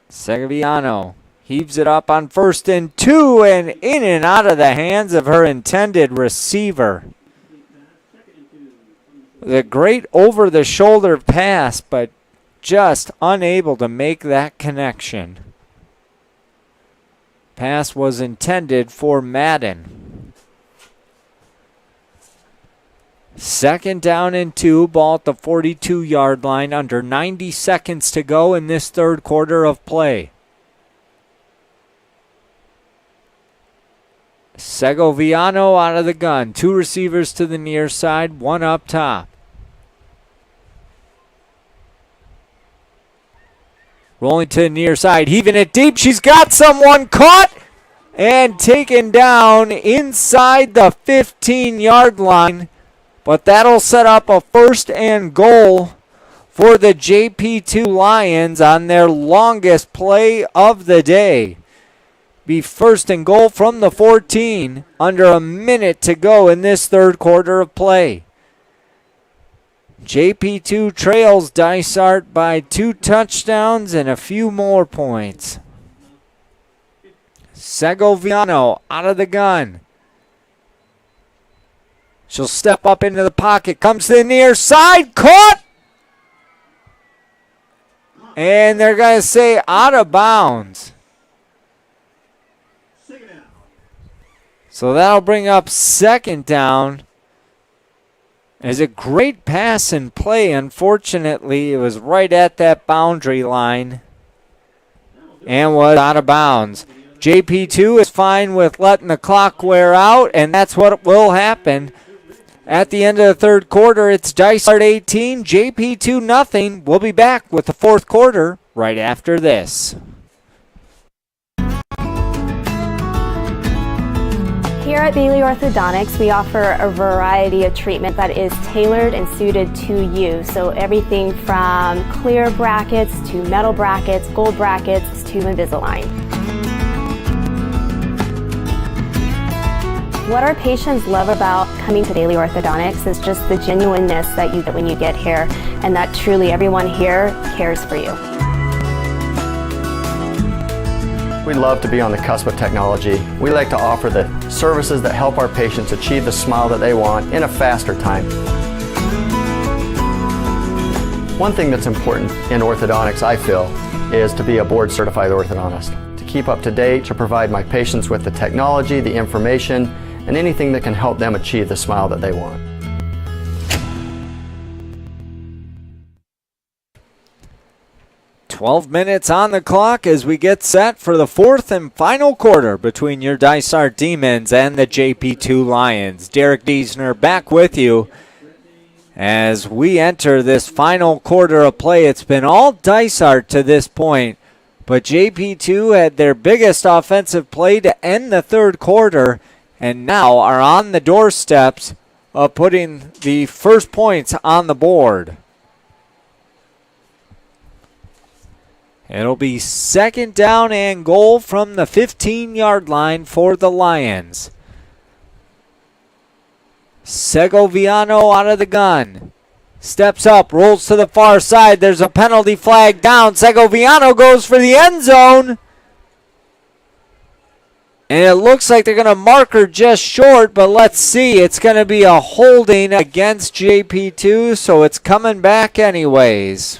Segoviano heaves it up on 1st and 2, and in and out of the hands of her intended receiver. The great over-the-shoulder pass, but just unable to make that connection. Pass was intended for Madden. 2nd down and 2, ball at the 42-yard line, under 90 seconds to go in this third quarter of play. Segoviano out of the gun. 2 receivers to the near side, 1 up top. Rolling to the near side, heaving it deep. She's got someone caught and taken down inside the 15-yard line. But that'll set up a 1st and goal for the JP2 Lions on their longest play of the day. Be 1st and goal from the 14, under a minute to go in this third quarter of play. JP2 trails Dysart by 2 touchdowns and a few more points. Segoviano out of the gun. She'll step up into the pocket, comes to the near side, caught! And they're going to say out of bounds. So that'll bring up 2nd down. It's a great pass and play. Unfortunately, it was right at that boundary line and was out of bounds. JP2 is fine with letting the clock wear out, and that's what will happen. At the end of the third quarter, it's Dysart 18, JP2 nothing. We'll be back with the fourth quarter right after this. Here at Bailey Orthodontics, we offer a variety of treatment that is tailored and suited to you. So everything from clear brackets to metal brackets, gold brackets to Invisalign. What our patients love about coming to Bailey Orthodontics is just the genuineness that you get when you get here, and that truly everyone here cares for you. We love to be on the cusp of technology. We like to offer the services that help our patients achieve the smile that they want in a faster time. One thing that's important in orthodontics, I feel, is to be a board-certified orthodontist. To keep up to date, to provide my patients with the technology, the information, and anything that can help them achieve the smile that they want. 12 minutes on the clock as we get set for the fourth and final quarter between your Dysart Demons and the JP2 Lions. Derek Diesner back with you as we enter this final quarter of play. It's been all Dysart to this point, but JP2 had their biggest offensive play to end the third quarter and now are on the doorsteps of putting the first points on the board. It'll be 2nd down and goal from the 15-yard line for the Lions. Segoviano out of the gun. Steps up, rolls to the far side. There's a penalty flag down. Segoviano goes for the end zone. And it looks like they're going to mark her just short, but let's see. It's going to be a holding against JP2, so it's coming back anyways.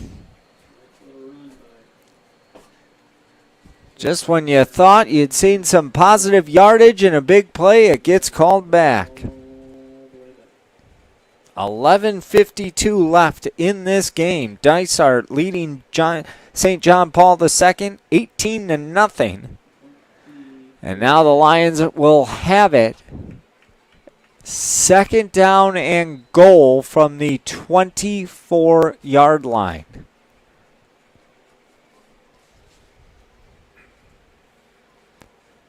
Just when you thought you'd seen some positive yardage and a big play, it gets called back. 11:52 left in this game. Dysart leading St. John Paul II 18-0. And now the Lions will have it. 2nd down and goal from the 24-yard line.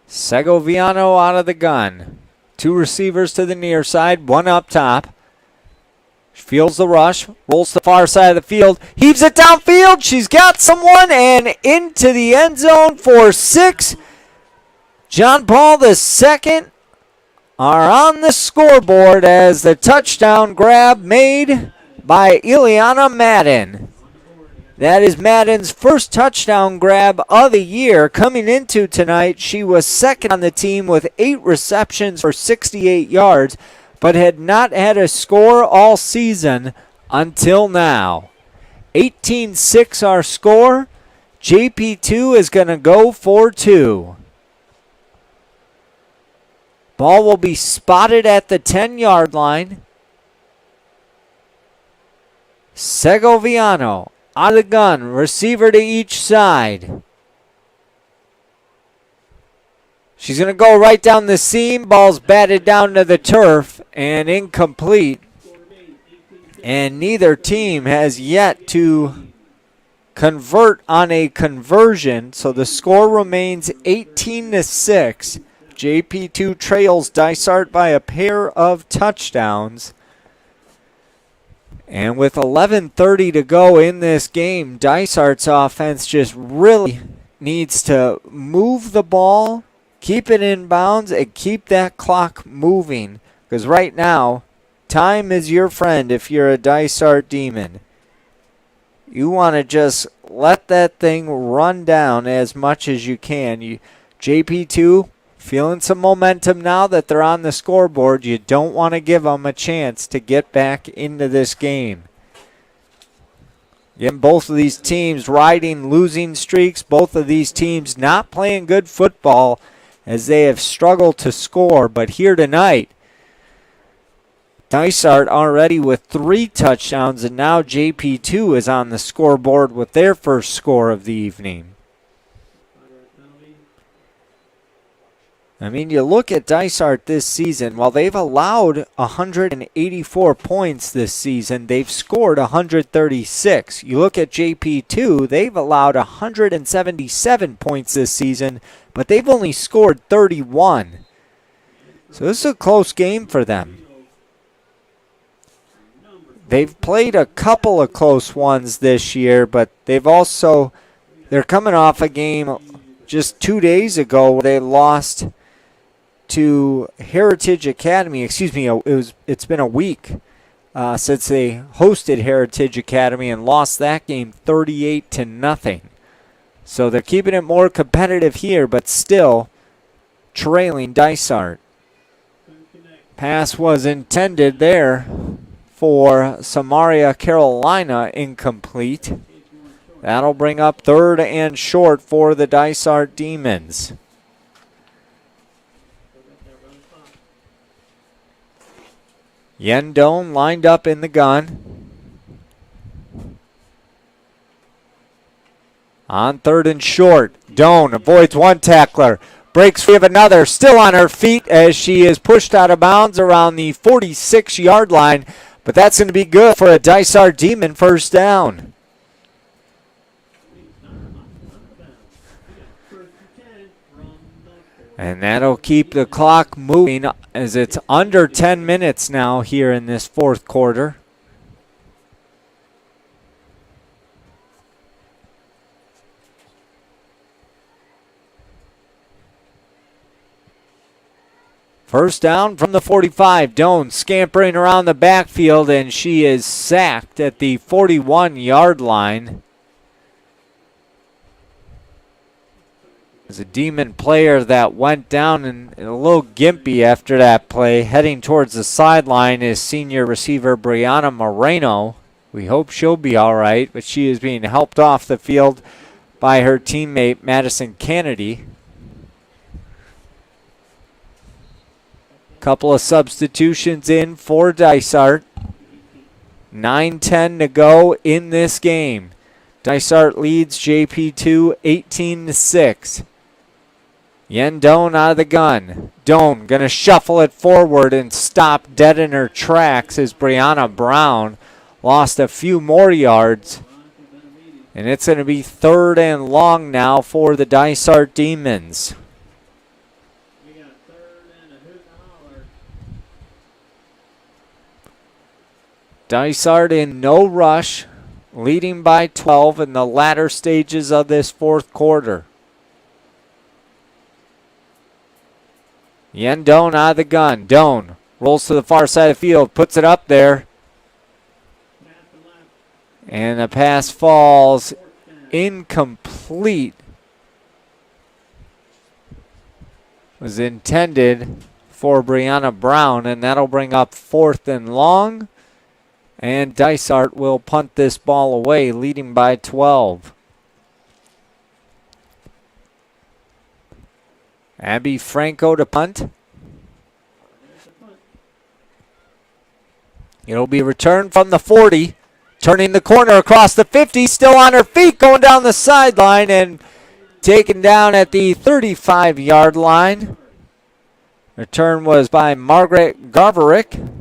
Segoviano out of the gun. 2 receivers to the near side, 1 up top. Feels the rush, rolls to the far side of the field, heaves it downfield. She's got someone and into the end zone for 6. John Paul II are on the scoreboard as the touchdown grab made by Ileana Madden. That is Madden's first touchdown grab of the year. Coming into tonight, she was 2nd on the team with 8 receptions for 68 yards, but had not had a score all season until now. 18-6 our score. JP2 is going to go for 2. Ball will be spotted at the 10-yard line. Segoviano out of the gun, receiver to each side. She's going to go right down the seam. Ball's batted down to the turf and incomplete. And neither team has yet to convert on a conversion, so the score remains 18-6. JP2 trails Dysart by a pair of touchdowns. And with 11:30 to go in this game, Dysart's offense just really needs to move the ball, keep it in bounds, and keep that clock moving. Because right now, time is your friend if you're a Dysart Demon. You want to just let that thing run down as much as you can. JP2 feeling some momentum now that they're on the scoreboard. You don't want to give them a chance to get back into this game. Again, both of these teams riding losing streaks. Both of these teams not playing good football as they have struggled to score. But here tonight, Dysart already with 3 touchdowns, and now JP2 is on the scoreboard with their first score of the evening. I mean, you look at Dysart this season, while they've allowed 184 points this season, they've scored 136. You look at JP2, they've allowed 177 points this season, but they've only scored 31. So this is a close game for them. They've played a couple of close ones this year, but they're coming off a game just 2 days ago where they lost to Heritage Academy. It's been a week since they hosted Heritage Academy and lost that game 38-0. So they're keeping it more competitive here, but still trailing Dysart. Pass was intended there for Samaria, Carolina, incomplete. That'll bring up 3rd and short for the Dysart Demons. Yendone lined up in the gun. On 3rd and short, Doan avoids one tackler, breaks free of another, still on her feet as she is pushed out of bounds around the 46-yard line, but that's going to be good for a Dysart Demon first down. And that'll keep the clock moving as it's under 10 minutes now here in this 4th quarter. First down from the 45. Doan scampering around the backfield, and she is sacked at the 41-yard line. There's a Demon player that went down and a little gimpy after that play. Heading towards the sideline is senior receiver Brianna Moreno. We hope she'll be all right, but she is being helped off the field by her teammate Madison Kennedy. Couple of substitutions in for Dysart. 9:10 to go in this game. Dysart leads JP2 18-6. Yendone out of the gun. Doan going to shuffle it forward and stop dead in her tracks as Brianna Brown lost a few more yards. And it's going to be 3rd and long now for the Dysart Demons. Dysart in no rush, leading by 12 in the latter stages of this 4th quarter. Yendone out of the gun. Doan rolls to the far side of the field, puts it up there. And the pass falls incomplete. Was intended for Brianna Brown, and that'll bring up 4th and long And Dysart will punt this ball away, leading by 12. Abby Franco to punt. It'll be returned from the 40. Turning the corner across the 50. Still on her feet, going down the sideline and taken down at the 35-yard line. Return was by Margaret Garverick.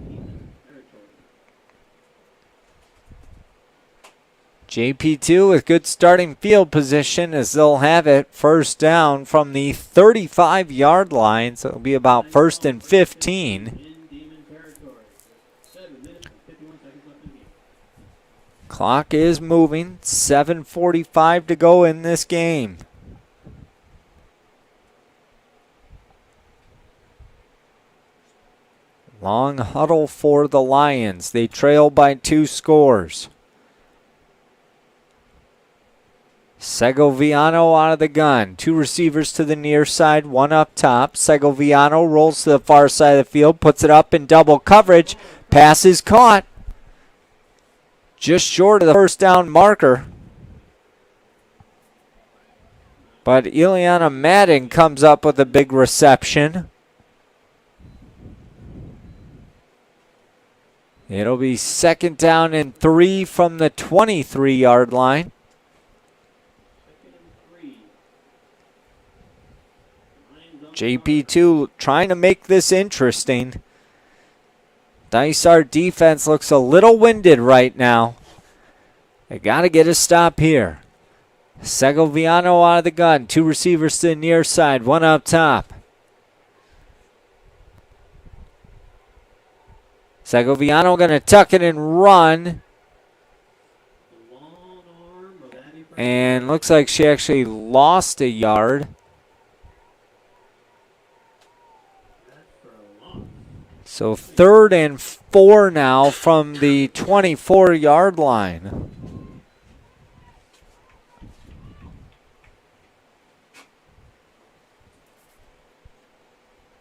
JP2 with good starting field position as they'll have it first down from the 35-yard line. So it'll be about 1st and 15. Clock is moving. 7:45 to go in this game. Long huddle for the Lions. They trail by 2 scores. Segoviano out of the gun. 2 receivers to the near side, 1 up top. Segoviano rolls to the far side of the field, puts it up in double coverage. Pass is caught. Just short of the first down marker. But Ileana Madden comes up with a big reception. It'll be 2nd down and 3 from the 23-yard line. JP2 trying to make this interesting. Dysart defense looks a little winded right now. They got to get a stop here. Segoviano out of the gun. 2 receivers to the near side, 1 up top. Segoviano going to tuck it and run. And looks like she actually lost a yard. So 3rd and 4 now from the 24-yard line.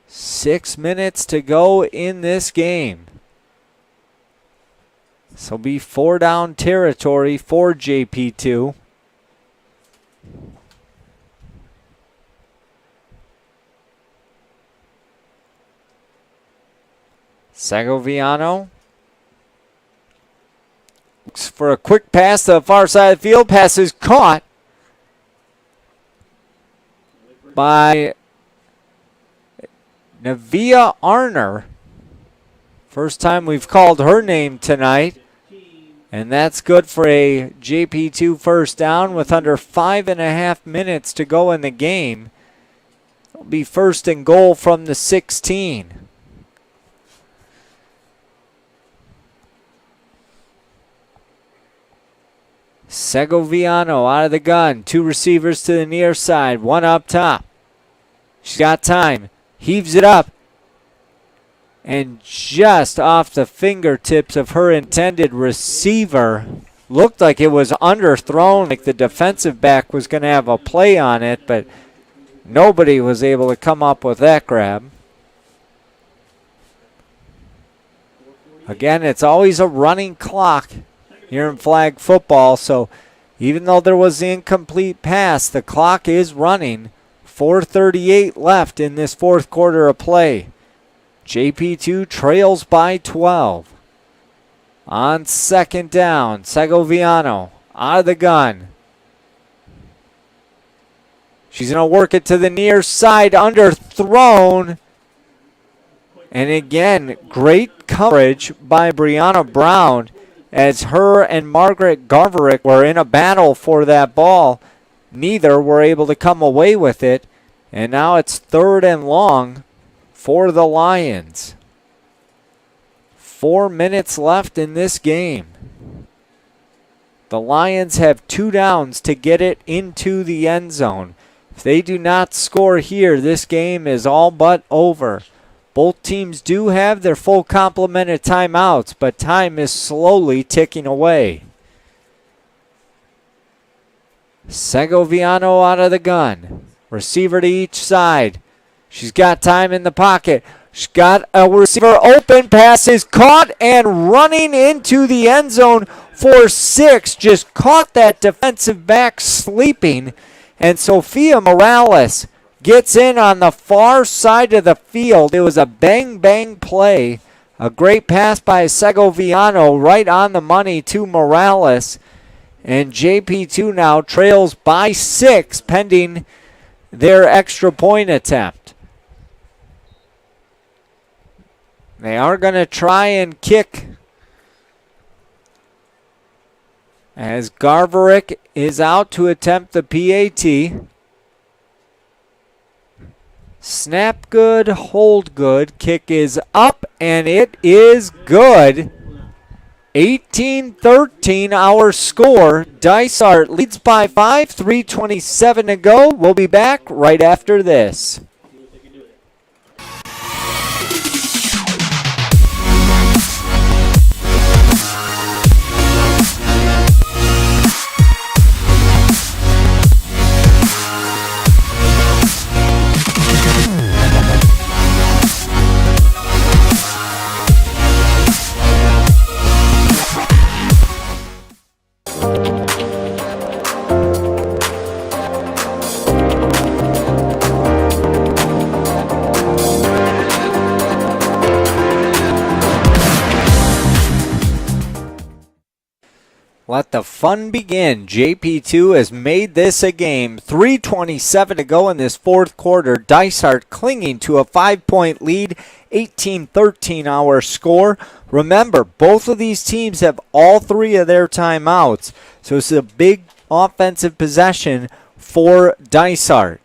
Six minutes to go in this game. So be 4 down territory for JP2. Segoviano looks for a quick pass to the far side of the field. Pass is caught by Navia Arner. First time we've called her name tonight. And that's good for a JP2 first down with under 5.5 minutes to go in the game. It'll be 1st and goal from the 16. Segoviano out of the gun. 2 receivers to the near side. 1 up top. She's got time. Heaves it up. And just off the fingertips of her intended receiver. Looked like it was underthrown, like the defensive back was going to have a play on it, but nobody was able to come up with that grab. Again, it's always a running clock here in flag football, so even though there was the incomplete pass, the clock is running. 4:38 left in this 4th quarter of play. JP2 trails by 12. On 2nd down, Segoviano out of the gun. She's going to work it to the near side, underthrown. And again, great coverage by Brianna Brown as her and Margaret Garverick were in a battle for that ball. Neither were able to come away with it. And now it's 3rd and long for the Lions. 4 minutes left in this game. The Lions have 2 downs to get it into the end zone. If they do not score here, this game is all but over. Both teams do have their full complement of timeouts, but time is slowly ticking away. Segoviano out of the gun. Receiver to each side. She's got time in the pocket. She's got a receiver open. Pass is caught and running into the end zone for 6. Just caught that defensive back sleeping. And Sophia Morales gets in on the far side of the field. It was a bang-bang play. A great pass by Segoviano right on the money to Morales. And JP2 now trails by 6 pending their extra point attempt. They are going to try and kick as Garverick is out to attempt the PAT. Snap good, hold good. Kick is up, and it is good. 18-13 our score. Dysart leads by 5, 3:27 to go. We'll be back right after this. Let the fun begin. JP2 has made this a game. 3:27 to go in this fourth quarter. Dysart clinging to a 5-point lead. 18-13 our score. Remember, both of these teams have all 3 of their timeouts. So it's a big offensive possession for Dysart.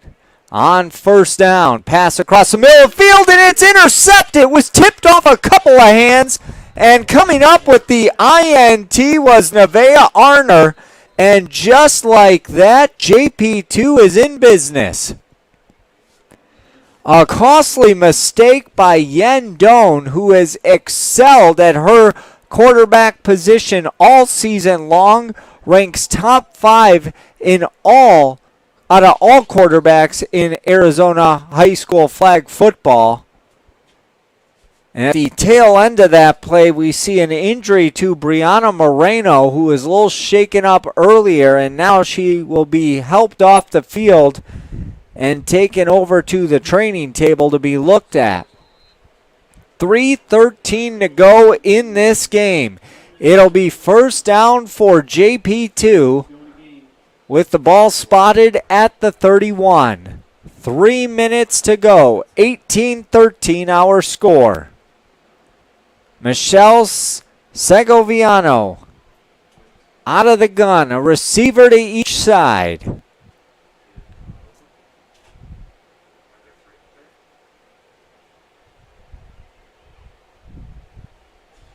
On first down, pass across the middle of the field, and it's intercepted. It was tipped off a couple of hands. And coming up with the INT was Nevaeh Arner. And just like that, JP2 is in business. A costly mistake by Yen Doan, who has excelled at her quarterback position all season long, ranks top 5 in all, out of all quarterbacks in Arizona high school flag football. And at the tail end of that play, we see an injury to Brianna Moreno, who was a little shaken up earlier, and now she will be helped off the field and taken over to the training table to be looked at. 3:13 to go in this game. It'll be first down for JP2 with the ball spotted at the 31. 3 minutes to go. 18-13 our score. Michelle Segoviano out of the gun, a receiver to each side.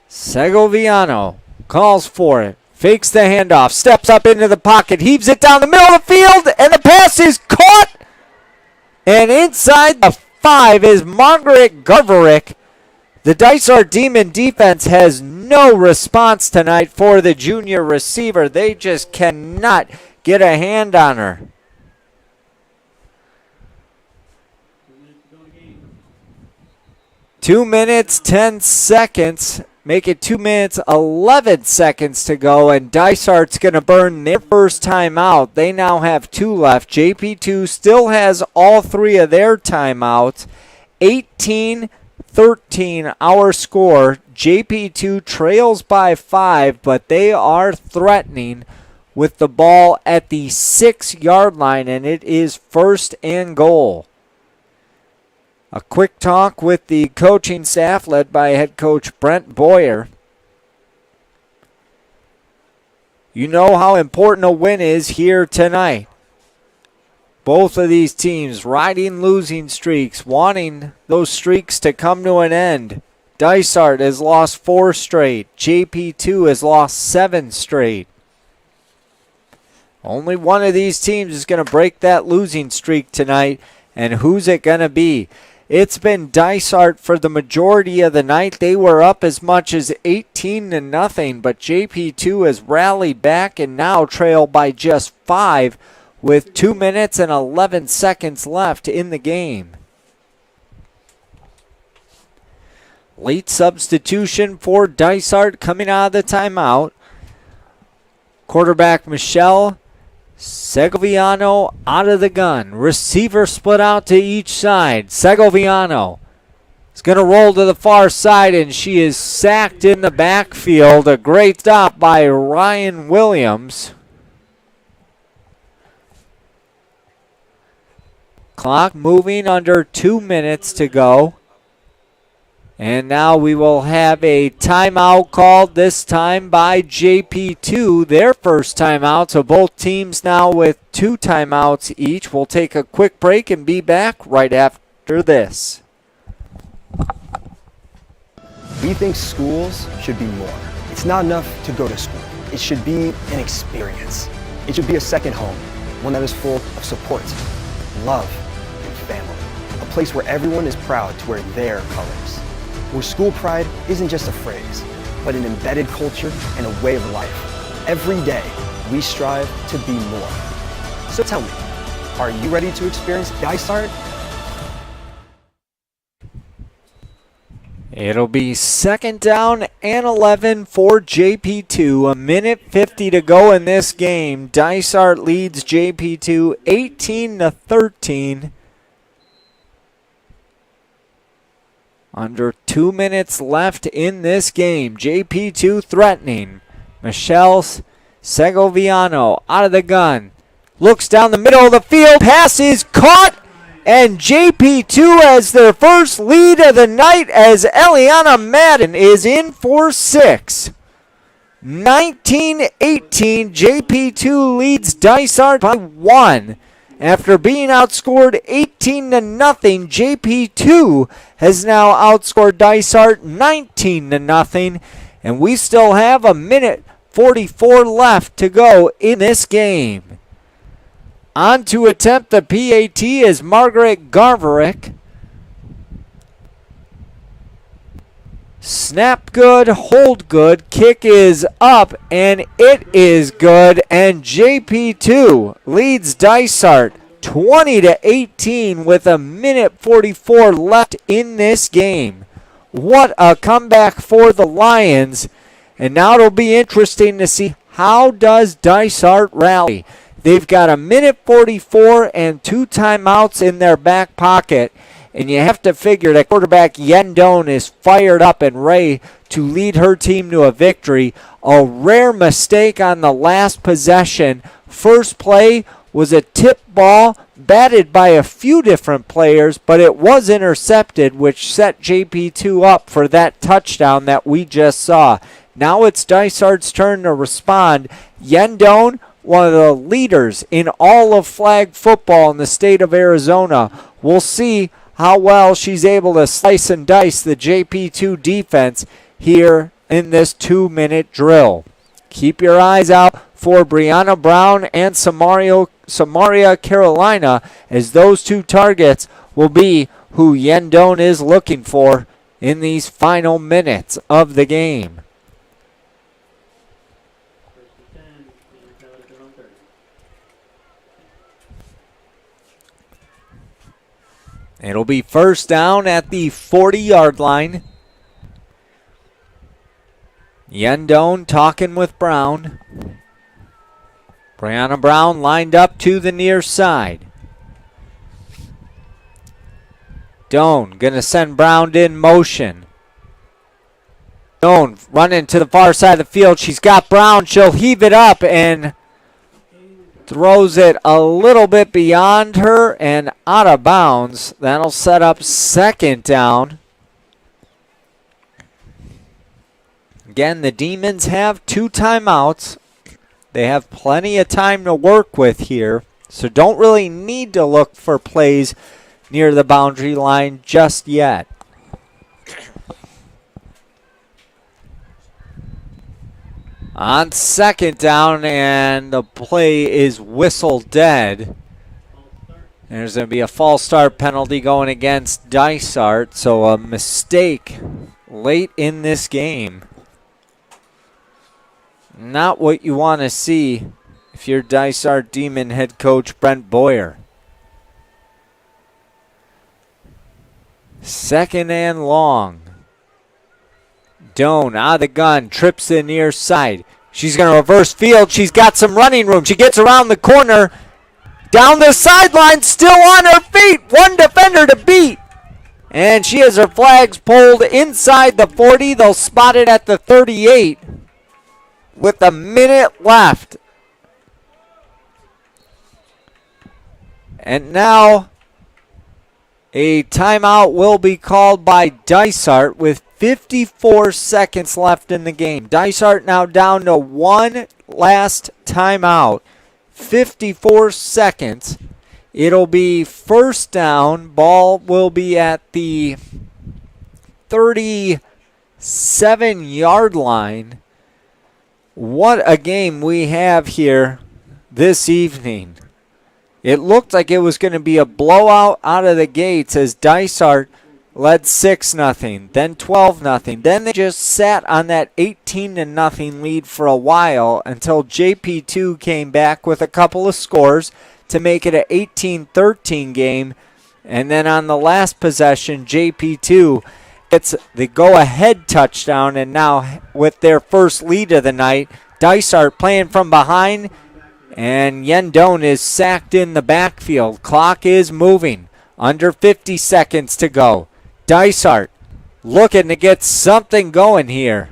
Segoviano calls for it, fakes the handoff, steps up into the pocket, heaves it down the middle of the field, and the pass is caught. And inside the 5 is Margaret Garverick. The Dysart Demon defense has no response tonight for the junior receiver. They just cannot get a hand on her. Two minutes, 10 seconds. Make it 2 minutes, 11 seconds to go, and Dysart's going to burn their first timeout. They now have 2 left. JP2 still has all 3 of their timeouts. 18-13 our score. JP2 trails by 5, but they are threatening with the ball at the 6-yard line, and it is first and goal. A quick talk with the coaching staff led by head coach Brent Boyer. You know how important a win is here tonight. Both of these teams riding losing streaks, wanting those streaks to come to an end. Dysart has lost 4 straight. JP2 has lost 7 straight. Only one of these teams is going to break that losing streak tonight, and who's it going to be? It's been Dysart for the majority of the night. They were up as much as 18-0, but JP2 has rallied back and now trail by just 5 with 2 minutes and 11 seconds left in the game. Late substitution for Dysart coming out of the timeout. Quarterback Michelle Segoviano out of the gun. Receiver split out to each side. Segoviano is going to roll to the far side, and she is sacked in the backfield. A great stop by Ryan Williams. Clock moving, under 2 minutes to go. And now we will have a timeout called, this time by JP2, their first timeout. So both teams now with 2 timeouts each. We'll take a quick break and be back right after this. We think schools should be more. It's not enough to go to school. It should be an experience. It should be a second home, one that is full of support, love, and family. A place where everyone is proud to wear their colors. Where school pride isn't just a phrase, but an embedded culture and a way of life. Every day, we strive to be more. So tell me, are you ready to experience Dysart? It'll be second down and 11 for JP2. 1:50 to go in this game. Dysart leads JP2 18-13. Under 2 minutes left in this game. JP2 threatening. Michelle Segoviano out of the gun. Looks down the middle of the field. Pass is caught. And JP2 has their first lead of the night as Eliana Madden is in for 6. 19-18. JP2 leads Dysart by 1. After being outscored 18-0, JP2 has now outscored Dysart 19-0, and we still have 1:44 left to go in this game. On to attempt the PAT is Margaret Garverick. Snap good, hold good, kick is up, and it is good, and JP2 leads Dysart 20-18 with 1:44 left in this game. What a comeback for the Lions, and now it'll be interesting to see how does Dysart rally. They've got 1:44 and 2 timeouts in their back pocket. And you have to figure that quarterback Yendon is fired up and ready to lead her team to a victory. A rare mistake on the last possession. First play was a tip ball batted by a few different players, but it was intercepted, which set JP2 up for that touchdown that we just saw. Now it's Dysart's turn to respond. Yendon, one of the leaders in all of flag football in the state of Arizona. We'll see how well she's able to slice and dice the JP2 defense here in this 2-minute drill. Keep your eyes out for Brianna Brown and Samaria Carolina, as those 2 targets will be who Yendon is looking for in these final minutes of the game. It'll be first down at the 40-yard line. Yendon talking with Brown. Brianna Brown lined up to the near side. Doan gonna send Brown in motion. Doan running to the far side of the field. She's got Brown. She'll heave it up and throws it a little bit beyond her and out of bounds. That'll set up second down. Again, the Demons have 2 timeouts. They have plenty of time to work with here, so don't really need to look for plays near the boundary line just yet. On second down, and the play is whistled dead. There's going to be a false start penalty going against Dysart, so a mistake late in this game. Not what you want to see if you're Dysart Demon head coach Brent Boyer. Second and long. Doan out of the gun, trips the near side. She's going to reverse field. She's got some running room. She gets around the corner. Down the sideline, still on her feet. One defender to beat. And she has her flags pulled inside the 40. They'll spot it at the 38 with a minute left. And now a timeout will be called by Dysart with 54 seconds left in the game. Dysart now down to one last timeout. 54 seconds. It'll be first down. Ball will be at the 37-yard line. What a game we have here this evening. It looked like it was going to be a blowout out of the gates as Dysart led 6-0, then 12-0. Then they just sat on that 18-0 lead for a while until JP2 came back with a couple of scores to make it an 18-13 game. And then on the last possession, JP2 gets the go-ahead touchdown. And now with their first lead of the night, Dysart playing from behind. And Yendon is sacked in the backfield. Clock is moving. Under 50 seconds to go. Dysart looking to get something going here.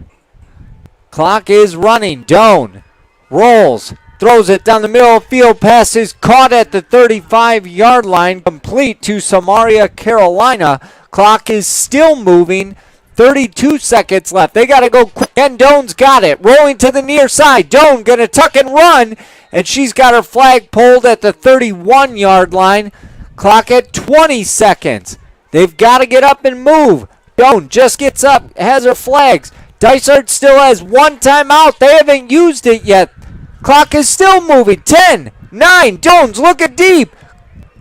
Clock is running. Doan rolls. Throws it down the middle of the field. Pass is caught at the 35-yard line. Complete to Samaria, Carolina. Clock is still moving. 32 seconds left. They got to go quick. And Doan's got it. Rolling to the near side. Doan going to tuck and run. And she's got her flag pulled at the 31-yard line. Clock at 20 seconds. They've got to get up and move. Doan just gets up, has her flags. Dysart still has one timeout. They haven't used it yet. Clock is still moving. 10, 9, Doan's looking deep.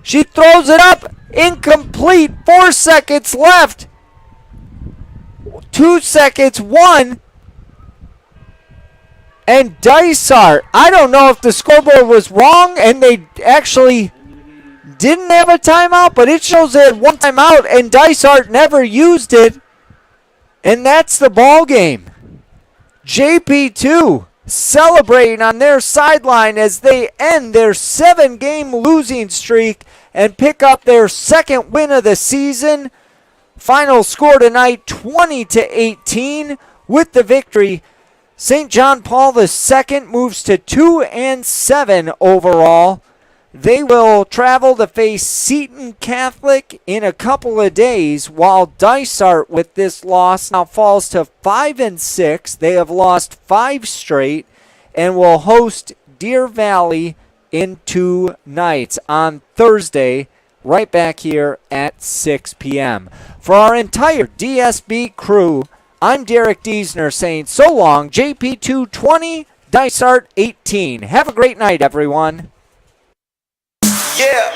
She throws it up. Incomplete. 4 seconds left. 2 seconds, 1. And Dysart, I don't know if the scoreboard was wrong and they actually didn't have a timeout, but it shows they had one timeout and Dysart never used it. And that's the ball game. JP2 celebrating on their sideline as they end their 7-game losing streak and pick up their second win of the season. Final score tonight, 20-18. With the victory, St. John Paul II moves to 2-7 overall. They will travel to face Seton Catholic in a couple of days, while Dysart with this loss now falls to 5-6. They have lost 5 straight and will host Deer Valley in 2 nights on Thursday, right back here at 6 p.m. For our entire DSB crew, I'm Derek Diesner saying so long, JP2 20, Dysart 18. Have a great night, everyone. Yeah.